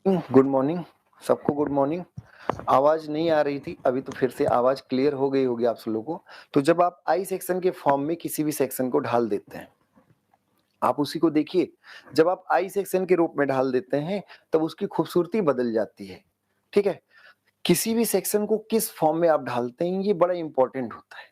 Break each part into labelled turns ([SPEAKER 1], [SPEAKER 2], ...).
[SPEAKER 1] Good morning सबको। Good morning. आवाज नहीं आ रही थी अभी, तो फिर से आवाज क्लियर हो गई होगी आप सब लोगों को। तो जब आप आई सेक्शन के फॉर्म में किसी भी सेक्शन को ढाल देते हैं, आप उसी को देखिए। जब आप आई सेक्शन के रूप में ढाल देते हैं तब उसकी खूबसूरती बदल जाती है। ठीक है, किसी भी सेक्शन को किस फॉर्म में आप ढालते हैं ये बड़ा इंपॉर्टेंट होता है,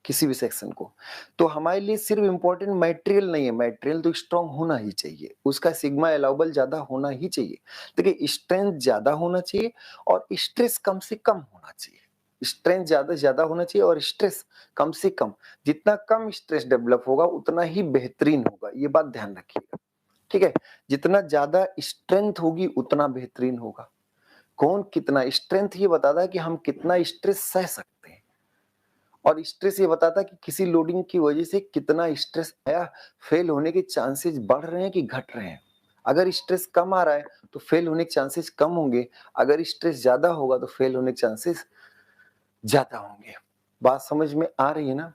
[SPEAKER 1] किसी भी सेक्शन को। तो हमारे लिए सिर्फ इंपॉर्टेंट मटेरियल नहीं है, मटेरियल तो स्ट्रांग होना ही चाहिए, उसका सिग्मा अलाउबल ज्यादा होना ही चाहिए। देखिए, स्ट्रेंथ ज्यादा होना चाहिए और स्ट्रेस कम से कम होना चाहिए। स्ट्रेंथ ज्यादा ज्यादा होना चाहिए और स्ट्रेस कम से कम। जितना कम स्ट्रेस डेवलप होगा उतना ही बेहतरीन होगा, ये बात ध्यान रखिएगा। ठीक है, जितना ज्यादा स्ट्रेंथ होगी उतना बेहतरीन होगा। कौन कितना स्ट्रेंथ ये बताता है कि हम कितना स्ट्रेस सह सकते हैं, और स्ट्रेस ये बताता है कि किसी लोडिंग की वजह से कितना स्ट्रेस आया, फेल होने के चांसेस बढ़ रहे हैं कि घट रहे हैं। अगर स्ट्रेस कम आ रहा है तो फेल होने के चांसेस कम होंगे, अगर स्ट्रेस ज्यादा होगा तो फेल होने के चांसेस ज्यादा होंगे। बात समझ में आ रही है ना?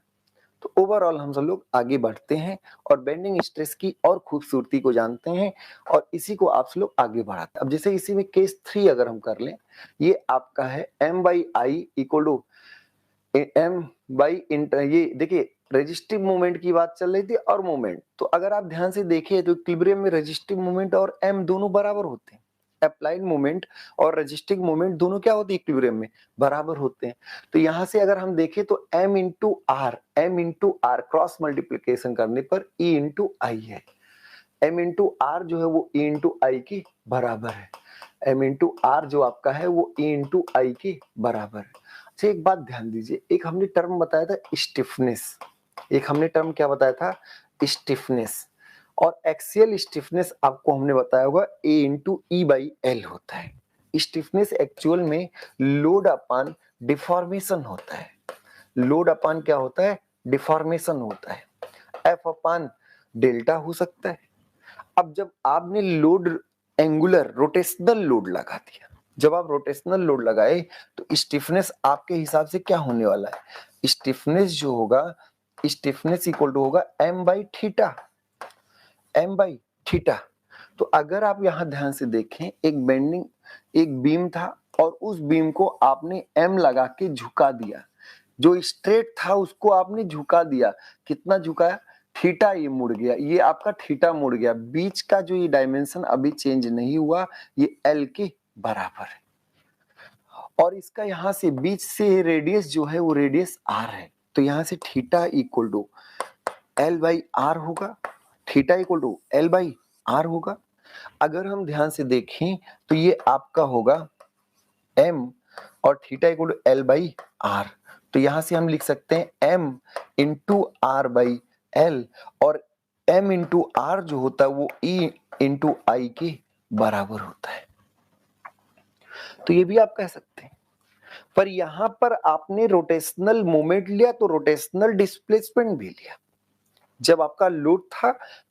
[SPEAKER 1] तो ओवरऑल हम सब लोग आगे बढ़ते हैं और बेंडिंग स्ट्रेस की और खूबसूरती को जानते हैं, और इसी को आप सब लोग आगे बढ़ाते हैं। अब जैसे इसी में केस 3 अगर हम कर लें, ये आपका है M/I equal to M by इंटर। ये देखिए, रेजिस्टिव मोमेंट की बात चल रही थी और मोमेंट, तो अगर आप ध्यान से देखिए तो इक्विलिब्रियम में रेजिस्टिव मोमेंट और एम दोनों बराबर होते हैं। अप्लाइड मोमेंट और रेजिस्टिव मोमेंट दोनों क्या होते हैं इक्विलिब्रियम में, बराबर होते हैं। तो यहां से अगर हम देखें तो M into R cross multiplication करने पर ई इंटू आई है। एम इंटू आर जो है वो ई इंटू आई की बराबर है। एम इंटू आर जो आपका है वो ई इंटू आई के बराबर है। अच्छा, एक बात ध्यान दीजिए, एक हमने टर्म बताया था स्टिफनेस। एक हमने टर्म क्या बताया था, स्टिफनेस। और एक्सियल स्टिफनेस आपको हमने बताया होगा ए इंटू ई बाई एल होता है। स्टिफनेस एक्चुअल में लोड अपान डिफॉर्मेशन होता है। लोड अपान क्या होता है, डिफॉर्मेशन होता है। एफ अपान डेल्टा हो सकता है। अब जब आपने लोड एंगुलर रोटेशनल लोड लगा दिया, जब आप रोटेशनल लोड लगाए तो स्टिफनेस आपके हिसाब से क्या होने वाला है, स्टिफनेस जो होगा, स्टिफनेस इक्वल टू होगा M by theta. M by theta. तो अगर आप यहां ध्यान से देखें, एक बेंडिंग, एक बीम था और उस बीम को आपने एम लगा के झुका दिया। जो स्ट्रेट था उसको आपने झुका दिया, कितना झुकाया, थीटा ये मुड़ गया, ये आपका थीटा मुड़ गया। बीच का जो ये डायमेंशन अभी चेंज नहीं हुआ, ये एल के बराबर है। और इसका यहां से बीच से रेडियस जो है वो रेडियस आर है। तो यहां से theta equal to L by R होगा। Theta equal to L by R होगा। अगर हम ध्यान से देखें तो ये आपका होगा एम और theta equal to L by R. तो यहां से हम लिख सकते हैं M into R by L, और एम इंटू आर जो होता है वो ई इंटू आई के बराबर होता है। तो ये भी आप कह सकते हैं। पर यहां पर आपने रोटेशनल मोमेंट लिया तो रोटेशनल डिस्प्लेसमेंट भी लिया। जब आपका लोड था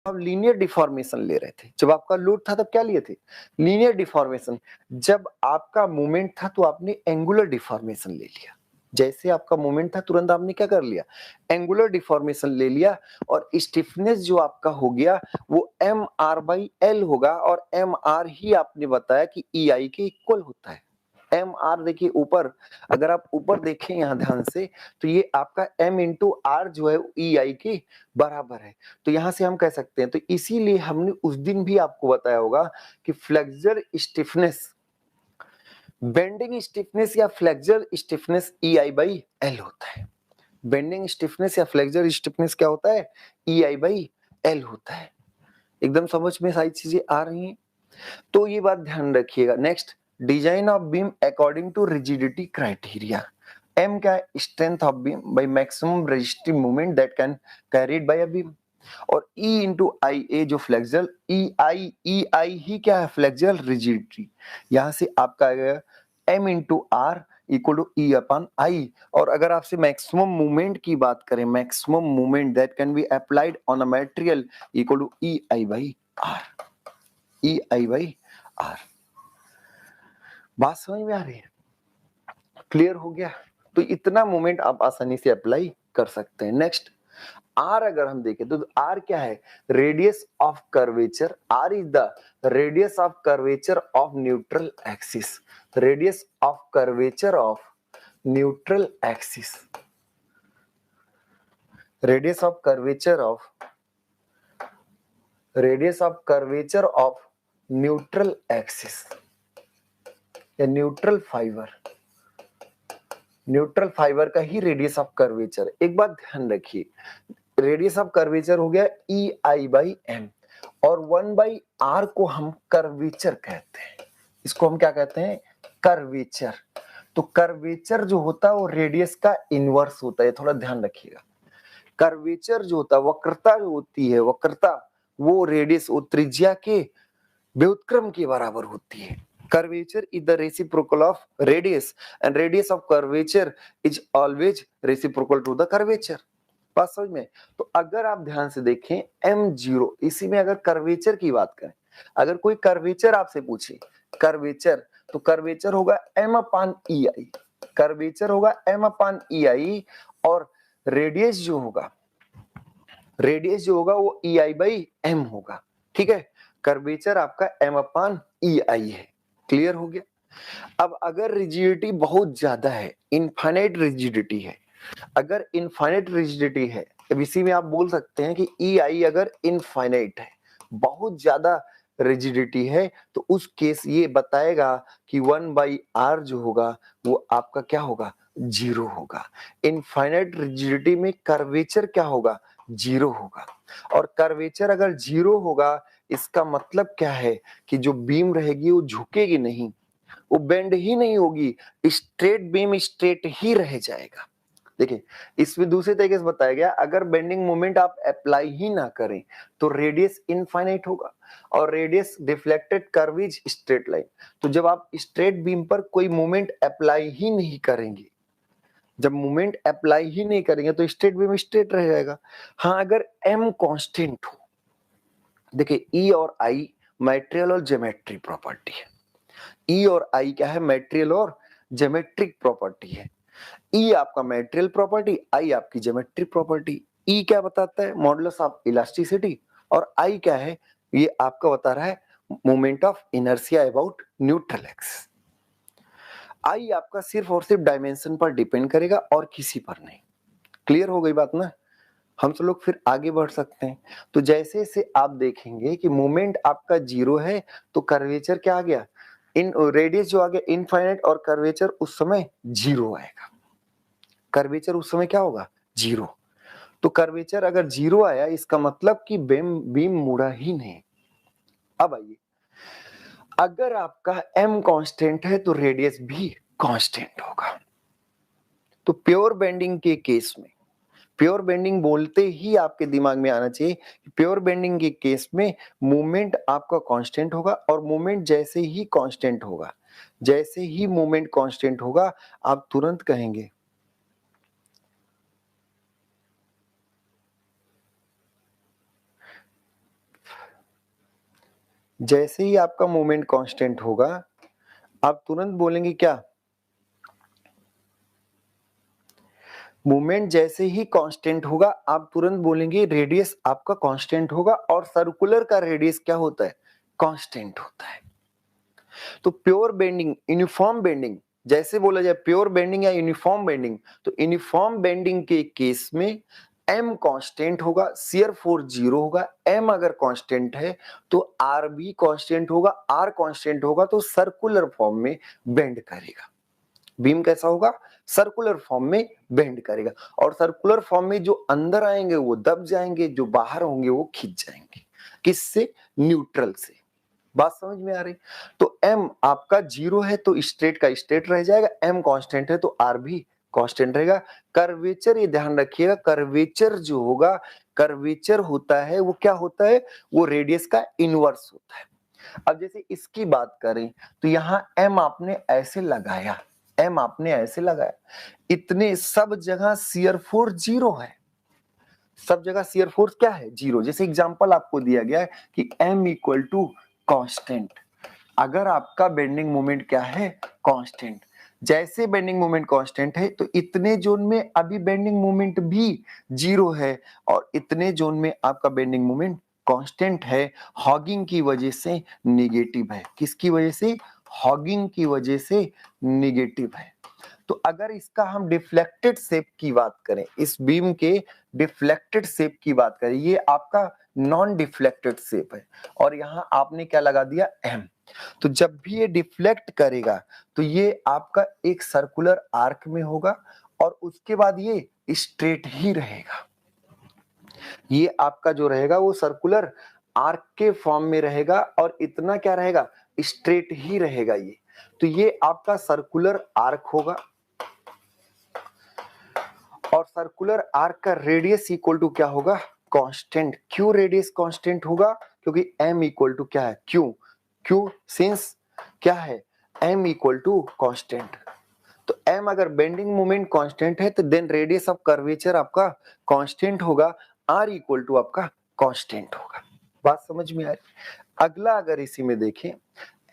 [SPEAKER 1] आप लीनियर डिफॉर्मेशन ले रहे थे। जब आपका लोड था तब क्या लिए थे, लीनियर डिफॉर्मेशन। जब आपका मूवमेंट था तो आपने एंगुलर डिफॉर्मेशन ले लिया। जैसे आपका मूवमेंट था तुरंत आपने क्या कर लिया, एंगुलर डिफॉर्मेशन ले लिया। और स्टिफनेस जो आपका हो गया वो एम आर बाई एल होगा, और एम आर ही आपने बताया कि ई आई के इक्वल होता है। एम आर देखिए ऊपर, अगर आप ऊपर देखें यहां ध्यान से, तो ये आपका एम इंटू आर जो है ई आई के बराबर है। तो यहां से हम कह सकते हैं, तो इसीलिए हमने उस दिन भी आपको बताया होगा कि फ्लेक्सर स्टिफनेस, बेंडिंग स्टिफनेस या flexor stiffness E I by L होता है। बेंडिंग स्टिफनेस या फ्लेक्सर स्टिफनेस क्या होता है, ई आई बाई एल होता है। एकदम समझ में सारी चीजें आ रही हैं? तो ये बात ध्यान रखिएगा। Next, design of beam according to rigidity criteria. M क्या है, strength of beam by maximum resistive moment that can carried by a beam. और ई इंटू आई ए जो फ्लेक्सुरल, ई आई ही क्या है, फ्लेक्सुरल रिजिडिटी। यहां से आपका आ गया M into R equal to E upon I. और अगर आपसे मैक्सिमम मूवमेंट की बात करें, maximum movement that can be applied on a material equal to E I by R. E I by R. बात समझ में आ रही है, क्लियर हो गया? तो इतना मोमेंट आप आसानी से अप्लाई कर सकते हैं। नेक्स्ट, आर अगर हम देखें तो आर क्या है, radius of curvature, R is the radius of curvature of neutral axis, radius of curvature of neutral axis, radius of curvature of neutral axis या न्यूट्रल फाइबर का ही रेडियस ऑफ कर्वेचर। एक बात ध्यान रखिए, रेडियस ऑफ कर्वेचर हो गया ई I by M और 1/r को हम कर्वेचर कहते हैं, इसको हम क्या कहते हैं, कर्वेचर। तो कर्वेचर जो होता है वो रेडियस का इनवर्स होता है, थोड़ा ध्यान रखिएगा। कर्वेचर जो होता है, वक्रता जो होती है, वक्रता वो रेडियस, वो त्रिज्या के व्युत्क्रम के बराबर होती है। curvature is the reciprocal of radius and radius of curvature is always reciprocal to the curvature। बात समझ में? तो अगर आप ध्यान से देखें m0, इसी में अगर कर्वेचर की बात करें, अगर कोई कर्वेचर आपसे पूछे कर्वेचर, तो कर्वेचर होगा m/ei, कर्वेचर होगा m/ei और रेडियस जो होगा वो ei/m होगा। ठीक है, कर्वेचर आपका m/ei है। क्लियर हो गया? अब अगर रिजिडिटी बहुत ज्यादा है, इनफाइनाइट रिजिडिटी है, अगर इनफाइनाइट रिजिडिटी है, इसी में आप बोल सकते हैं कि ei अगर इनफाइनाइट है, बहुत ज्यादा रिजिडिटी है, तो उस केस ये बताएगा कि 1/r जो होगा वो आपका क्या होगा, 0 होगा। इनफाइनाइट रिजिडिटी में कर्वेचर क्या होगा, 0 होगा। और कर्वेचर अगर 0 होगा, इसका मतलब क्या है कि जो बीम रहेगी वो झुकेगी नहीं, वो बेंड ही नहीं होगी, स्ट्रेट बीम स्ट्रेट ही रह जाएगा। देखिए, इसमें दूसरे तरीके से बताया गया, अगर बेंडिंग मोमेंट आप अप्लाई ही ना करें तो रेडियस इनफाइनाइट होगा और radius deflected curve is straight line. तो जब आप स्ट्रेट बीम पर कोई मोमेंट अप्लाई ही नहीं करेंगे, जब मोमेंट अप्लाई ही नहीं करेंगे तो स्ट्रेट बीम स्ट्रेट रह जाएगा। हाँ, अगर m कांस्टेंट हो, देखिए ई और आई मैटेरियल और ज्योमेट्री प्रॉपर्टी है, ई और आई क्या है, मैटेरियल और ज्योमेट्रिक प्रॉपर्टी है। ई आपका मैटेरियल प्रॉपर्टी, आई आपकी ज्योमेट्रिक प्रॉपर्टी। ई क्या बताता है, मॉडुलस ऑफ इलास्टिसिटी, और आई क्या है, ये आपका बता रहा है moment of inertia about neutral axis. I आपका सिर्फ और सिर्फ डायमेंशन पर डिपेंड करेगा और किसी पर नहीं। क्लियर हो गई बात ना? हम सब लोग फिर आगे बढ़ सकते हैं। तो जैसे जैसे आप देखेंगे कि मोमेंट आपका 0 है, तो कर्वेचर क्या आ गया, इन रेडियस जो आ गया इनफाइनाइट, और कर्वेचर उस समय 0 आएगा। कर्वेचर उस समय क्या होगा, 0। तो कर्वेचर अगर 0 आया, इसका मतलब कि बीम मुड़ा ही नहीं। अब आइए, अगर आपका m कांस्टेंट है तो रेडियस भी कांस्टेंट होगा। तो प्योर बेंडिंग के केस में, प्योर बेंडिंग बोलते ही आपके दिमाग में आना चाहिए कि प्योर बेंडिंग के केस में मूवमेंट आपका कांस्टेंट होगा, और मूवमेंट जैसे ही कांस्टेंट होगा, जैसे ही मूवमेंट कांस्टेंट होगा, आप तुरंत कहेंगे जैसे ही आपका मूवमेंट कांस्टेंट होगा, आप तुरंत बोलेंगे क्या, मूवमेंट जैसे ही कांस्टेंट होगा, आप तुरंत बोलेंगे रेडियस आपका कांस्टेंट होगा, और सर्कुलर का रेडियस क्या होता है, कांस्टेंट होता है। तो प्योर बेंडिंग, यूनिफॉर्म बेंडिंग, जैसे बोला जाए प्योर बेंडिंग या यूनिफॉर्म बेंडिंग, तो यूनिफॉर्म बेंडिंग के केस में m कांस्टेंट होगा, शियर फोर्स 0 होगा। m अगर कांस्टेंट है तो r भी कांस्टेंट होगा, r कांस्टेंट होगा तो सर्कुलर फॉर्म में बेंड करेगा। बीम कैसा होगा, सर्कुलर फॉर्म में बेंड करेगा, और सर्कुलर फॉर्म में जो अंदर आएंगे वो दब जाएंगे, जो बाहर होंगे वो खिंच जाएंगे। किससे, न्यूट्रल से। बात समझ में आ रही? तो m आपका 0 है तो स्ट्रेट का स्ट्रेट रह जाएगा, m कांस्टेंट है तो r भी कांस्टेंट रहेगा। कर्वेचर, ये ध्यान रखिएगा, कर्वेचर जो होगा, कर्वेचर होता है वो क्या होता है, वो रेडियस का इनवर्स होता है। अब जैसे इसकी बात करें तो यहाँ m आपने ऐसे लगाया, m आपने ऐसे लगाया, इतने सब जगह शियर फोर्स 0 है, सब जगह शियर फोर्स क्या है, 0। जैसे एग्जांपल आपको दिया गया है कि m इक्वल टू कांस्टेंट, अगर आपका बेंडिंग मोमेंट क्या है, कांस्टेंट, जैसे बेंडिंग मोमेंट कांस्टेंट है तो इतने जोन में अभी बेंडिंग मोमेंट भी 0 है और इतने जोन में आपका बेंडिंग मोमेंट कांस्टेंट है, हॉगिंग की वजह से नेगेटिव है। किसकी वजह से? हॉगिंग की वजह से नेगेटिव है। तो अगर इसका हम डिफ्लेक्टेड शेप की बात करें, इस बीम के डिफ्लेक्टेड शेप की बात करें, ये आपका नॉन डिफ्लेक्टेड शेप है और यहां आपने क्या लगा दिया? एम। तो जब भी ये डिफ्लेक्ट करेगा तो ये आपका एक सर्कुलर आर्क में होगा और उसके बाद ये स्ट्रेट ही रहेगा। ये आपका जो रहेगा वो सर्कुलर आर्क के फॉर्म में रहेगा और इतना क्या रहेगा? स्ट्रेट ही रहेगा ये। तो ये आपका सर्कुलर आर्क होगा और सर्कुलर आर्क का रेडियस इक्वल टू क्या होगा? कांस्टेंट। क्यों रेडियस कांस्टेंट होगा? क्योंकि m इक्वल टू क्या है? क्यू। क्यू सिंस क्या है? m equal to constant. तो m अगर बेंडिंग मोमेंट कांस्टेंट है तो देन रेडियस ऑफ कर्वेचर आपका कांस्टेंट होगा, r इक्वल टू आपका कांस्टेंट होगा। बात समझ में आ रही? अगला अगर इसी में देखें,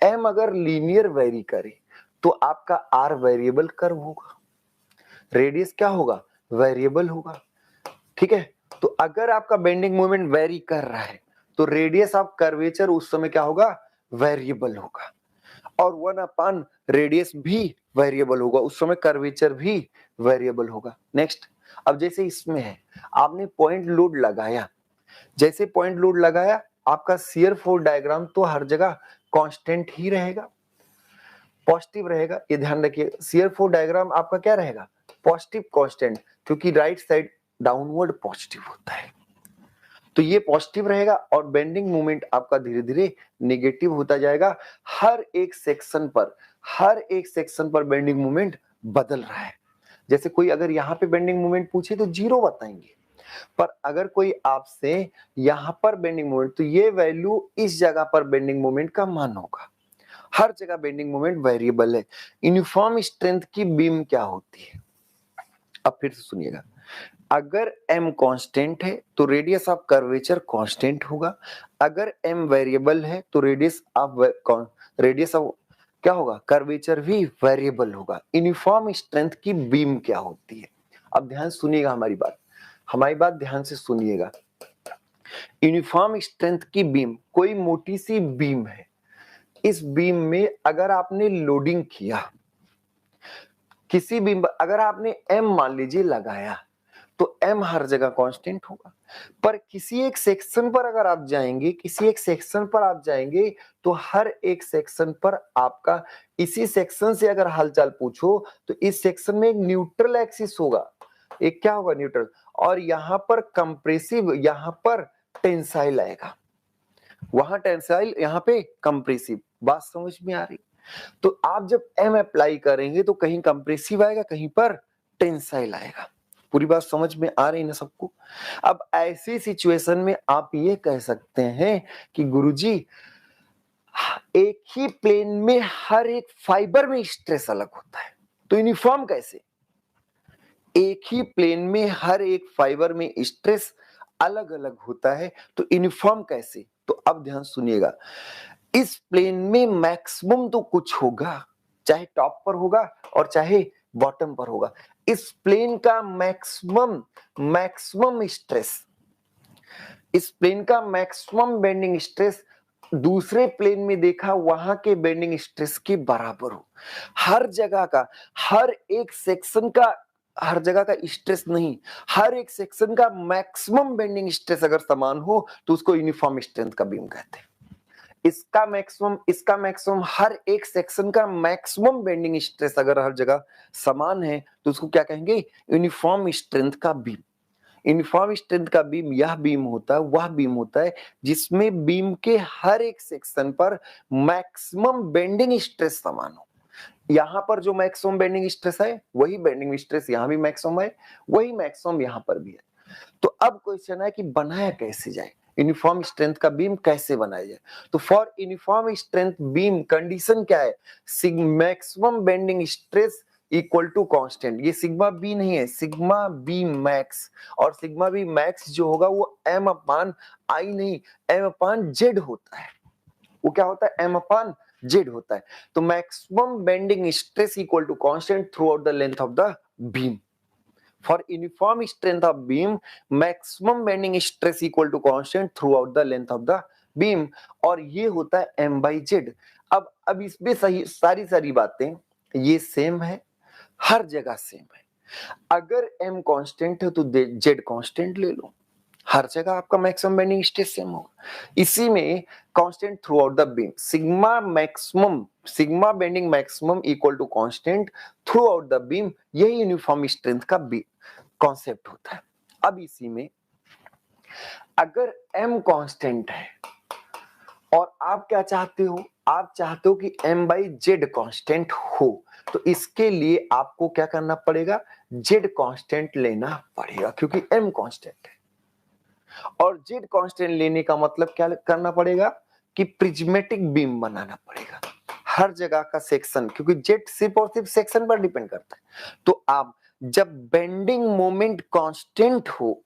[SPEAKER 1] m अगर लीनियर वेरी करे तो आपका r वेरिएबल कर्व होगा, रेडियस क्या होगा? वेरिएबल होगा। ठीक है, तो अगर आपका बेंडिंग मोमेंट वेरी कर रहा है तो रेडियस ऑफ कर्वेचर उस समय क्या होगा? वेरिएबल होगा और 1 अपॉन रेडियस भी वेरिएबल होगा, उस समय कर्वेचर भी वेरिएबल होगा। नेक्स्ट, अब जैसे इसमें है, आपने पॉइंट लोड लगाया, जैसे पॉइंट लोड लगाया आपका शियर फोर्स डायग्राम तो हर जगह कांस्टेंट ही रहेगा, पॉजिटिव रहेगा। ये ध्यान रखिए, शियर फोर्स डायग्राम आपका क्या रहेगा? पॉजिटिव कांस्टेंट, क्योंकि राइट साइड डाउनवर्ड पॉजिटिव होता है तो ये पॉजिटिव रहेगा और बेंडिंग मोमेंट आपका धीरे धीरे नेगेटिव होता जाएगा। हर एक सेक्शन पर बेंडिंग मोमेंट बदल रहा है। जैसे कोई अगर यहाँ पे बेंडिंग मोमेंट पूछे तो 0 बताएंगे, पर अगर कोई आपसे यहाँ पर बेंडिंग मोमेंट, तो ये वैल्यू इस जगह पर बेंडिंग मोमेंट का मान होगा। हर जगह बेंडिंग मोमेंट वेरिएबल है। यूनिफॉर्म स्ट्रेंथ की बीम क्या होती है? अब फिर से सुनिएगा, अगर m कांस्टेंट है तो रेडियस ऑफ कर्वेचर कांस्टेंट होगा, अगर m वेरिएबल है तो रेडियस ऑफ क्या होगा? कर्वेचर भी वेरिएबल होगा। यूनिफॉर्म स्ट्रेंथ की बीम क्या होती है? अब ध्यान सुनिएगा, हमारी बात ध्यान से सुनिएगा। यूनिफॉर्म स्ट्रेंथ की बीम कोई मोटी सी बीम है, इस बीम में अगर आपने लोडिंग किया, किसी बीम अगर आपने m मान लीजिए लगाया तो m हर जगह कांस्टेंट होगा, पर किसी एक सेक्शन पर अगर आप जाएंगे तो हर एक सेक्शन पर आपका, इसी सेक्शन से अगर हालचाल पूछो तो इस सेक्शन में एक न्यूट्रल एक्सिस होगा, एक क्या होगा? न्यूट्रल, और यहाँ पर कंप्रेसिव, यहाँ पर टेंसाइल आएगा, वहां टेंसाइल, यहाँ पे कंप्रेसिव। बात समझ में आ रही? तो आप जब m अप्लाई करेंगे तो कहीं कंप्रेसिव आएगा, कहीं पर टेंसाइल आएगा। पूरी बात समझ में आ रही है ना सबको? अब ऐसी सिचुएशन में आप ये कह सकते हैं कि गुरुजी एक ही प्लेन में हर एक फाइबर में स्ट्रेस अलग होता है, तो यूनिफॉर्म कैसे? एक ही प्लेन में हर एक फाइबर में स्ट्रेस अलग अलग होता है तो यूनिफॉर्म कैसे? तो अब ध्यान सुनिएगा, इस प्लेन में मैक्सिमम तो कुछ होगा, चाहे टॉप पर होगा और चाहे बॉटम पर होगा। इस प्लेन का मैक्सिमम स्ट्रेस, इस प्लेन का मैक्सिमम बेंडिंग स्ट्रेस दूसरे प्लेन में देखा वहां के बेंडिंग स्ट्रेस के बराबर हो। हर जगह का, हर एक सेक्शन का, हर जगह का स्ट्रेस नहीं, हर एक सेक्शन का मैक्सिमम बेंडिंग स्ट्रेस अगर समान हो तो उसको यूनिफॉर्म स्ट्रेंथ का बीम कहते हैं। इसका मैक्सिमम, हर एक सेक्शन का मैक्सिमम बेंडिंग स्ट्रेस अगर हर जगह समान है तो उसको क्या कहेंगे? यूनिफॉर्म स्ट्रेंथ का बीम। यूनिफॉर्म स्ट्रेंथ का बीम वह बीम होता है जिसमें बीम के हर एक सेक्शन पर मैक्सिमम बेंडिंग स्ट्रेस समान हो। यहाँ पर जो मैक्सिमम बेंडिंग स्ट्रेस है वही बेंडिंग स्ट्रेस यहाँ भी मैक्सिमम है, वही मैक्सिमम यहाँ पर भी है। तो अब क्वेश्चन है कि बनाया कैसे जाए, यूनिफॉर्म स्ट्रेंथ का बीम कैसे बनाया जाए? तो for uniform strength beam condition क्या है? Maximum bending stress equal to constant. ये सिग्मा बी नहीं है, सिग्मा बी मैक्स, और सिग्मा बी मैक्स जो होगा वो m/i नहीं, m/z होता है। वो क्या होता है? m/z जेड होता है। तो maximum bending stress equal to constant throughout the length of the beam. For uniform strength of beam maximum bending stress equal to constant throughout the length of the beam, और ये होता है m by Z. अब इसमें सही सारी बातें ये सेम है, हर जगह सेम है। अगर m कांस्टेंट है तो z कांस्टेंट ले लो, हर जगह आपका मैक्सिमम बेंडिंग स्ट्रेस सेम होगा। इसी में constant throughout the beam, sigma bending maximum equal to constant throughout the beam, यही यूनिफॉर्म स्ट्रेंथ का कॉन्सेप्ट होता है। अब इसी में अगर m कांस्टेंट है और आप क्या चाहते हो, आप चाहते हो कि m बाई जेड कांस्टेंट हो, तो इसके लिए आपको क्या करना पड़ेगा, z कांस्टेंट लेना पड़ेगा, क्योंकि m कांस्टेंट है। और z कांस्टेंट लेने का मतलब क्या करना पड़ेगा कि प्रिज्मेटिक बीम बनाना पड़ेगा हर जगह का सेक्शन, क्योंकि z सिर्फ और सिर्फ सेक्शन पर डिपेंड करता है। तो आप जब बेंडिंग मोमेंट कांस्टेंट हो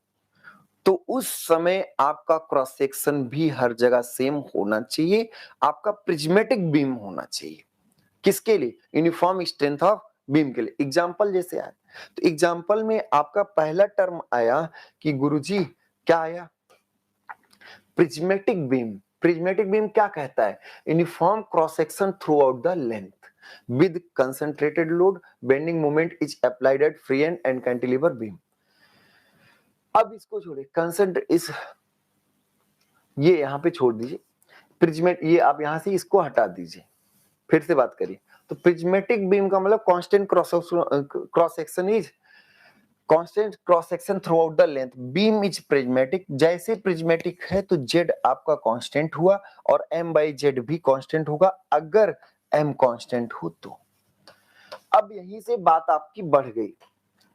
[SPEAKER 1] तो उस समय आपका क्रॉस सेक्शन भी हर जगह सेम होना चाहिए, आपका प्रिज्मेटिक बीम होना चाहिए। किसके लिए, यूनिफॉर्म स्ट्रेंथ ऑफ बीम के लिए। एग्जांपल जैसे आया, तो एग्जांपल में आपका पहला टर्म आया कि गुरुजी क्या आया, प्रिज्मेटिक बीम। प्रिज्मेटिक बीम क्या कहता है, uniform cross section through out the length with concentrated load, bending moment is applied at free and cantilever beam. अब इसको छोड़िए, ये यहां पे छोड़ दीजिए, प्रिज्मेट ये आप यहां से इसको हटा दीजिए, फिर से बात करिए। तो प्रिज्मेटिक बीम का मतलब constant cross section is constant cross section through out the length, beam is prismatic. जैसे प्रिज्मेटिक है तो जेड आपका कांस्टेंट हुआ और m बाई जेड भी कांस्टेंट होगा अगर m कांस्टेंट हो तो। अब यहीं से बात आपकी बढ़ गई,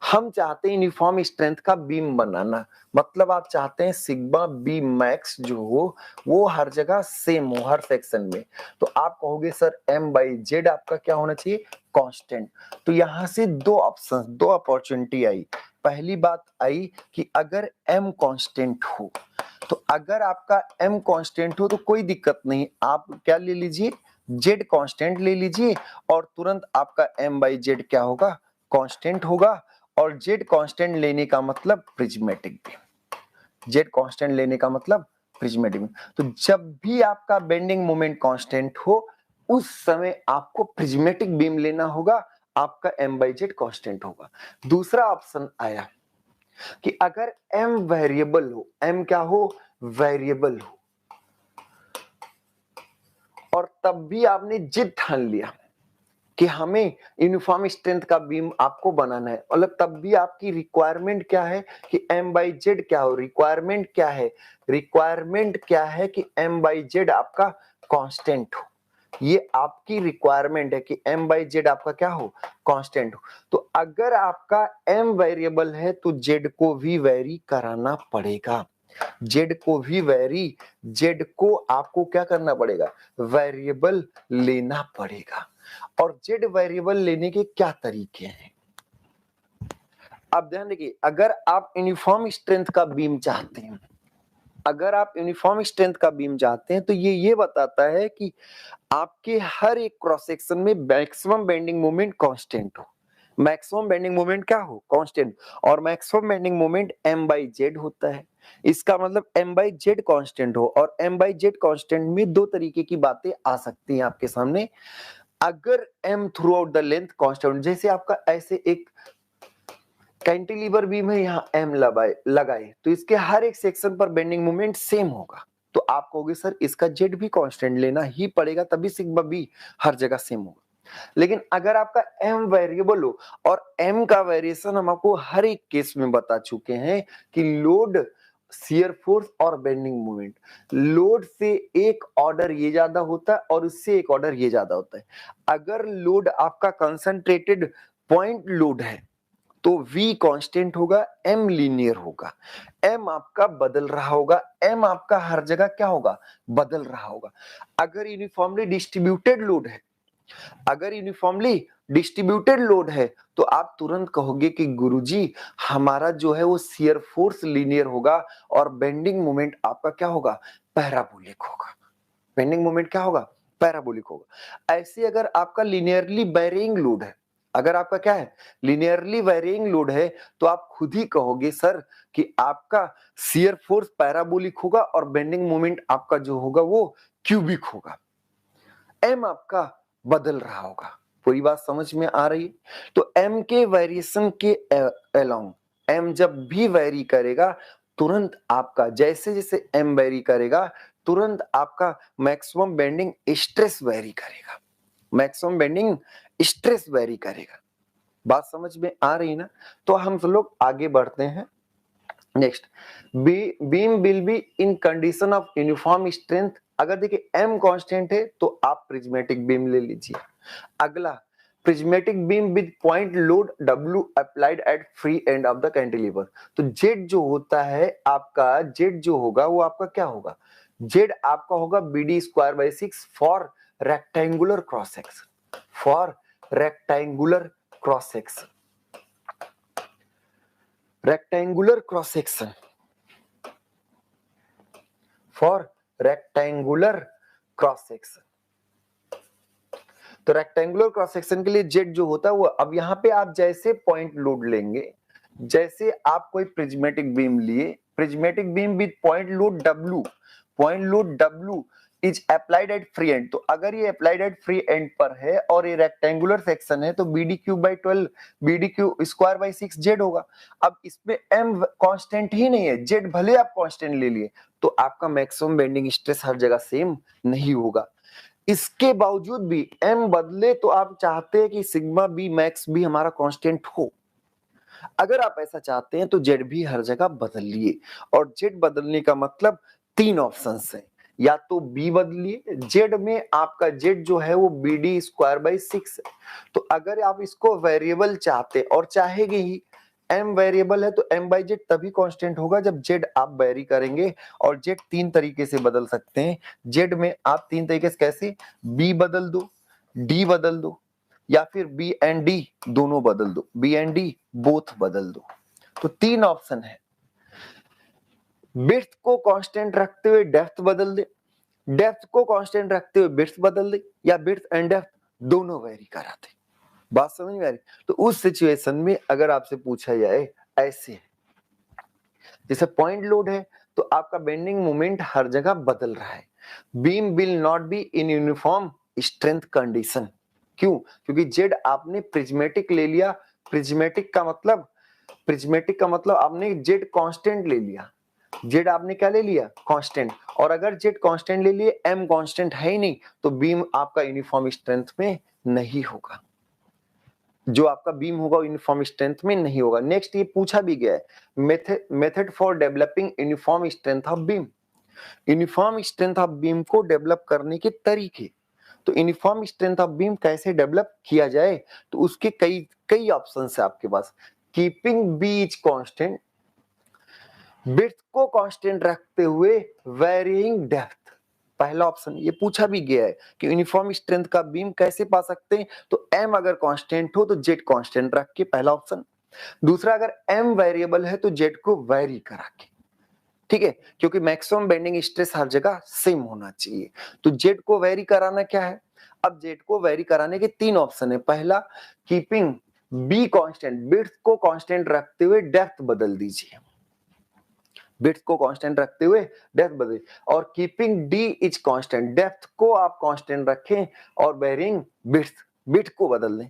[SPEAKER 1] हम चाहते हैं यूनिफॉर्म स्ट्रेंथ का बीम बनाना, मतलब आप चाहते हैं सिग्मा बी मैक्स जो हो वो हर जगह सेम हो हर सेक्शन में। तो आप कहोगे सर m बाई जेड आपका क्या होना चाहिए, कांस्टेंट। तो यहां से दो ऑप्शन, दो अपॉर्चुनिटी आई। पहली बात आई कि अगर m कांस्टेंट हो, तो अगर आपका m कांस्टेंट हो तो कोई दिक्कत नहीं, आप क्या ले लीजिए, z कांस्टेंट ले लीजिए और तुरंत आपका m बाई जेड क्या होगा, कांस्टेंट होगा। और z कांस्टेंट लेने का मतलब प्रिज्मेटिक बीम, z कांस्टेंट लेने का मतलब प्रिज्मेटिक बीम। तो जब भी आपका बेंडिंग मोमेंट कांस्टेंट हो उस समय आपको प्रिज्मेटिक बीम लेना होगा, आपका m बाई जेड कांस्टेंट होगा। दूसरा ऑप्शन आया कि अगर m वेरिएबल हो, m क्या हो, वेरिएबल हो, और तब भी आपने जिद ठान लिया कि हमें यूनिफॉर्म स्ट्रेंथ का बीम आपको बनाना है, मतलब तब भी आपकी रिक्वायरमेंट क्या है कि m बाई जेड क्या हो, रिक्वायरमेंट क्या है, रिक्वायरमेंट क्या है कि m बाई जेड आपका कांस्टेंट हो। ये आपकी रिक्वायरमेंट है कि m बाई जेड आपका क्या हो, कांस्टेंट हो। तो अगर आपका m वेरिएबल है तो z को भी वेरी कराना पड़ेगा, z को भी वेरी, z को आपको क्या करना पड़ेगा, वेरिएबल लेना पड़ेगा। और z वेरिएबल लेने के क्या तरीके हैं, आप ध्यान रखिए। अगर आप यूनिफॉर्म स्ट्रेंथ का बीम चाहते हैं, अगर आप यूनिफॉर्म स्ट्रेंथ का बीम चाहते हैं तो ये बताता है कि आपके हर एक क्रॉस सेक्शन में मैक्सिमम बेंडिंग मोमेंट कांस्टेंट हो। मैक्सिमम बेंडिंग मोमेंट क्या हो, कांस्टेंट। और maximum bending moment m by Z होता है, इसका मतलब m बाई जेड कांस्टेंट हो। और m बाई जेड कांस्टेंट में दो तरीके की बातें आ सकती हैं आपके सामने। अगर m through out the length constant, जैसे आपका ऐसे एक कैंटिलीवर बीम है, यहाँ m लगाए तो इसके हर एक सेक्शन पर बेंडिंग मोमेंट सेम होगा, तो आप कहोगे सर इसका z भी कांस्टेंट लेना ही पड़ेगा, तभी सिग्मा बी हर जगह सेम होगा। लेकिन अगर आपका m वेरिएबल हो, और m का वेरिएशन हम आपको हर एक केस में बता चुके हैं कि लोड, शियर फोर्स और बेंडिंग मोमेंट, लोड से एक ऑर्डर ये ज्यादा होता है और उससे एक ऑर्डर ये ज्यादा होता है। अगर लोड आपका कंसंट्रेटेड पॉइंट लोड है तो V कांस्टेंट होगा, M लीनियर होगा, M आपका बदल रहा होगा, M आपका हर जगह क्या होगा, बदल रहा होगा। अगर यूनिफॉर्मली डिस्ट्रीब्यूटेड लोड है, अगर यूनिफॉर्मली डिस्ट्रीब्यूटेड लोड है तो आप तुरंत कहोगे कि गुरुजी हमारा जो है वो शियर फोर्स लीनियर होगा और बेंडिंग मोमेंट आपका क्या होगा, पैराबोलिक होगा। बेंडिंग मोमेंट क्या होगा, पैराबोलिक होगा। ऐसे अगर आपका लीनियरली वेरिंग लोड है, अगर आपका क्या है लीनियरली वेरिंग लोड है, तो आप खुद ही कहोगे सर कि आपका शियर फोर्स पैराबोलिक होगा और बेंडिंग मोमेंट आपका जो होगा वो क्यूबिक होगा, एम आपका बदल रहा होगा। पूरी बात समझ में आ रही है? तो एम के वेरिएशन के अलोंग, एम जब भी वेरी करेगा तुरंत आपका जैसे जैसे एम वेरी करेगा तुरंत आपका मैक्सिमम बेंडिंग स्ट्रेस वेरी करेगा, मैक्सिमम बेंडिंग स्ट्रेस वेरी करेगा। बात समझ में आ रही ना? तो हम सब लोग आगे बढ़ते हैं। Next, beam will be in condition of uniform strength. अगर देखिए एम कांस्टेंट है तो आप प्रिज्मेटिक बीम ले लीजिए। अगला, prismatic beam with point load W applied at free end of the cantilever. तो जेड जो होता है आपका, जेड जो होगा वो आपका क्या होगा, जेड आपका होगा BD²/6 for rectangular cross section, for rectangular cross section, rectangular cross section, for rectangular cross section। तो रेक्टेंगुलर क्रॉस सेक्शन के लिए जेड जो होता है वो, अब यहाँ पे आप जैसे पॉइंट लोड लेंगे, जैसे आप कोई प्रिज्मेटिक बीम लिए, prismatic beam with point load W, point load W is applied at free and. तो अगर ये अप्लाइड एट फ्री एंड पर है और ये रेक्टेंगुलर सेक्शन है तो BD³/12 BD²/6 जेड होगा। अब इसमें m कांस्टेंट ही नहीं है, जेड भले आप कांस्टेंट ले लिए तो आपका मैक्सिमम बेंडिंग स्ट्रेस हर जगह सेम नहीं होगा। इसके बावजूद भी m बदले तो आप चाहते हैं कि सिग्मा बी मैक्स भी हमारा कांस्टेंट हो। अगर आप ऐसा चाहते हैं तो जेड भी हर जगह बदल लिए, और जेड बदलने का मतलब 3 ऑप्शंस हैं, या तो बी बदलिए, जेड में आपका जेड जो है वो BD²/6 है। तो अगर आप इसको वेरिएबल चाहते और चाहेंगे ही, m वेरिएबल है तो m/z तभी कांस्टेंट होगा जब z आप वेरी करेंगे, और z 3 तरीके से बदल सकते हैं। z में आप 3 तरीके से कैसे, b बदल दो, d बदल दो, या फिर बी एंड डी दोनों बदल दो, बी एंड डी बोथ बदल दो। तो 3 ऑप्शन है, विड्थ को कांस्टेंट रखते हुए डेप्थ बदल दे, डेप्थ को कांस्टेंट रखते हुए विड्थ बदल दे, या विड्थ एंड डेप्थ दोनों वेरी करा दे। बात समझ में आ रही? तो उस सिचुएशन में अगर आपसे पूछा जाए ऐसे, जैसे पॉइंट लोड है तो आपका बेंडिंग मोमेंट हर जगह बदल रहा है, beam will not be in uniform strength condition. क्यों? क्योंकि जेड आपने प्रिज्मेटिक ले लिया, प्रिज्मेटिक का मतलब आपने जेड कांस्टेंट ले लिया, जेड आपने क्या ले लिया, कांस्टेंट। और अगर जेड कांस्टेंट ले लिए, एम कांस्टेंट है ही नहीं, तो बीम आपका यूनिफॉर्म स्ट्रेंथ में नहीं होगा, जो आपका बीम होगा यूनिफॉर्म स्ट्रेंथ में नहीं होगा। नेक्स्ट, ये पूछा भी गया है, method for developing uniform strength of beam, uniform strength of beam को डेवलप करने के तरीके। तो यूनिफॉर्म स्ट्रेंथ ऑफ बीम कैसे डेवलप किया जाए, तो उसके कई ऑप्शंस है आपके पास। Keeping B is constant, width को कांस्टेंट रखते हुए वेरिइंग डेप्थ, पहला ऑप्शन। ये पूछा भी गया है कि यूनिफॉर्म स्ट्रेंथ का बीम कैसे पा सकते हैं, तो m अगर कांस्टेंट हो तो z कांस्टेंट रख के, पहला ऑप्शन। दूसरा, अगर m वेरिएबल है तो z को वेरी करा के, ठीक है, क्योंकि मैक्सिमम बेंडिंग स्ट्रेस हर जगह सेम होना चाहिए। तो z को वेरी कराना क्या है, अब z को वेरी कराने के 3 ऑप्शन है। पहला, कीपिंग b कांस्टेंट, विड्थ को कांस्टेंट रखते हुए डेप्थ बदल दीजिए, विड्थ को कांस्टेंट रखते हुए डेप्थ बदले, और keeping D is constant, depth को आप कांस्टेंट रखें और वेरिंग विड्थ को बदल दें,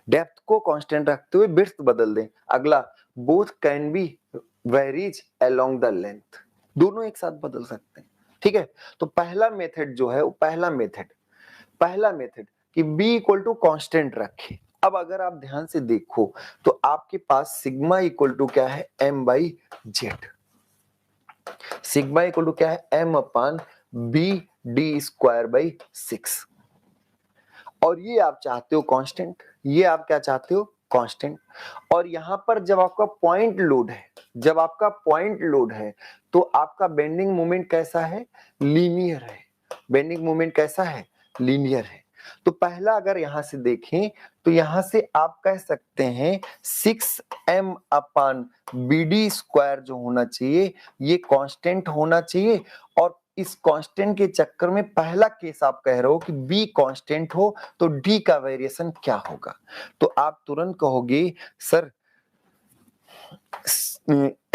[SPEAKER 1] डेप्थ को कांस्टेंट रखते हुए विड्थ बदल दें। अगला, both can be varies along the length, दोनों एक साथ बदल सकते हैं, ठीक है। तो पहला मेथड जो है वो पहला मेथड कि b इक्वल टू कांस्टेंट रखें। अब अगर आप ध्यान से देखो तो आपके पास सिग्मा इक्वल टू क्या है, m/z, सिग्मा इक्वल टू क्या है, m/BD²/6, और ये आप चाहते हो कांस्टेंट, ये आप क्या चाहते हो, कांस्टेंट। और यहां पर जब आपका पॉइंट लोड है तो आपका बेंडिंग मोमेंट कैसा है, लीनियर है, बेंडिंग मोमेंट कैसा है, लीनियर है। तो पहला अगर यहां से देखें तो यहां से आप कह सकते हैं 6m/BD² जो होना चाहिए ये कांस्टेंट होना चाहिए, और इस कांस्टेंट के चक्कर में पहला केस आप कह रहे हो कि बी कांस्टेंट हो तो डी का वेरिएशन क्या होगा, तो आप तुरंत कहोगे सर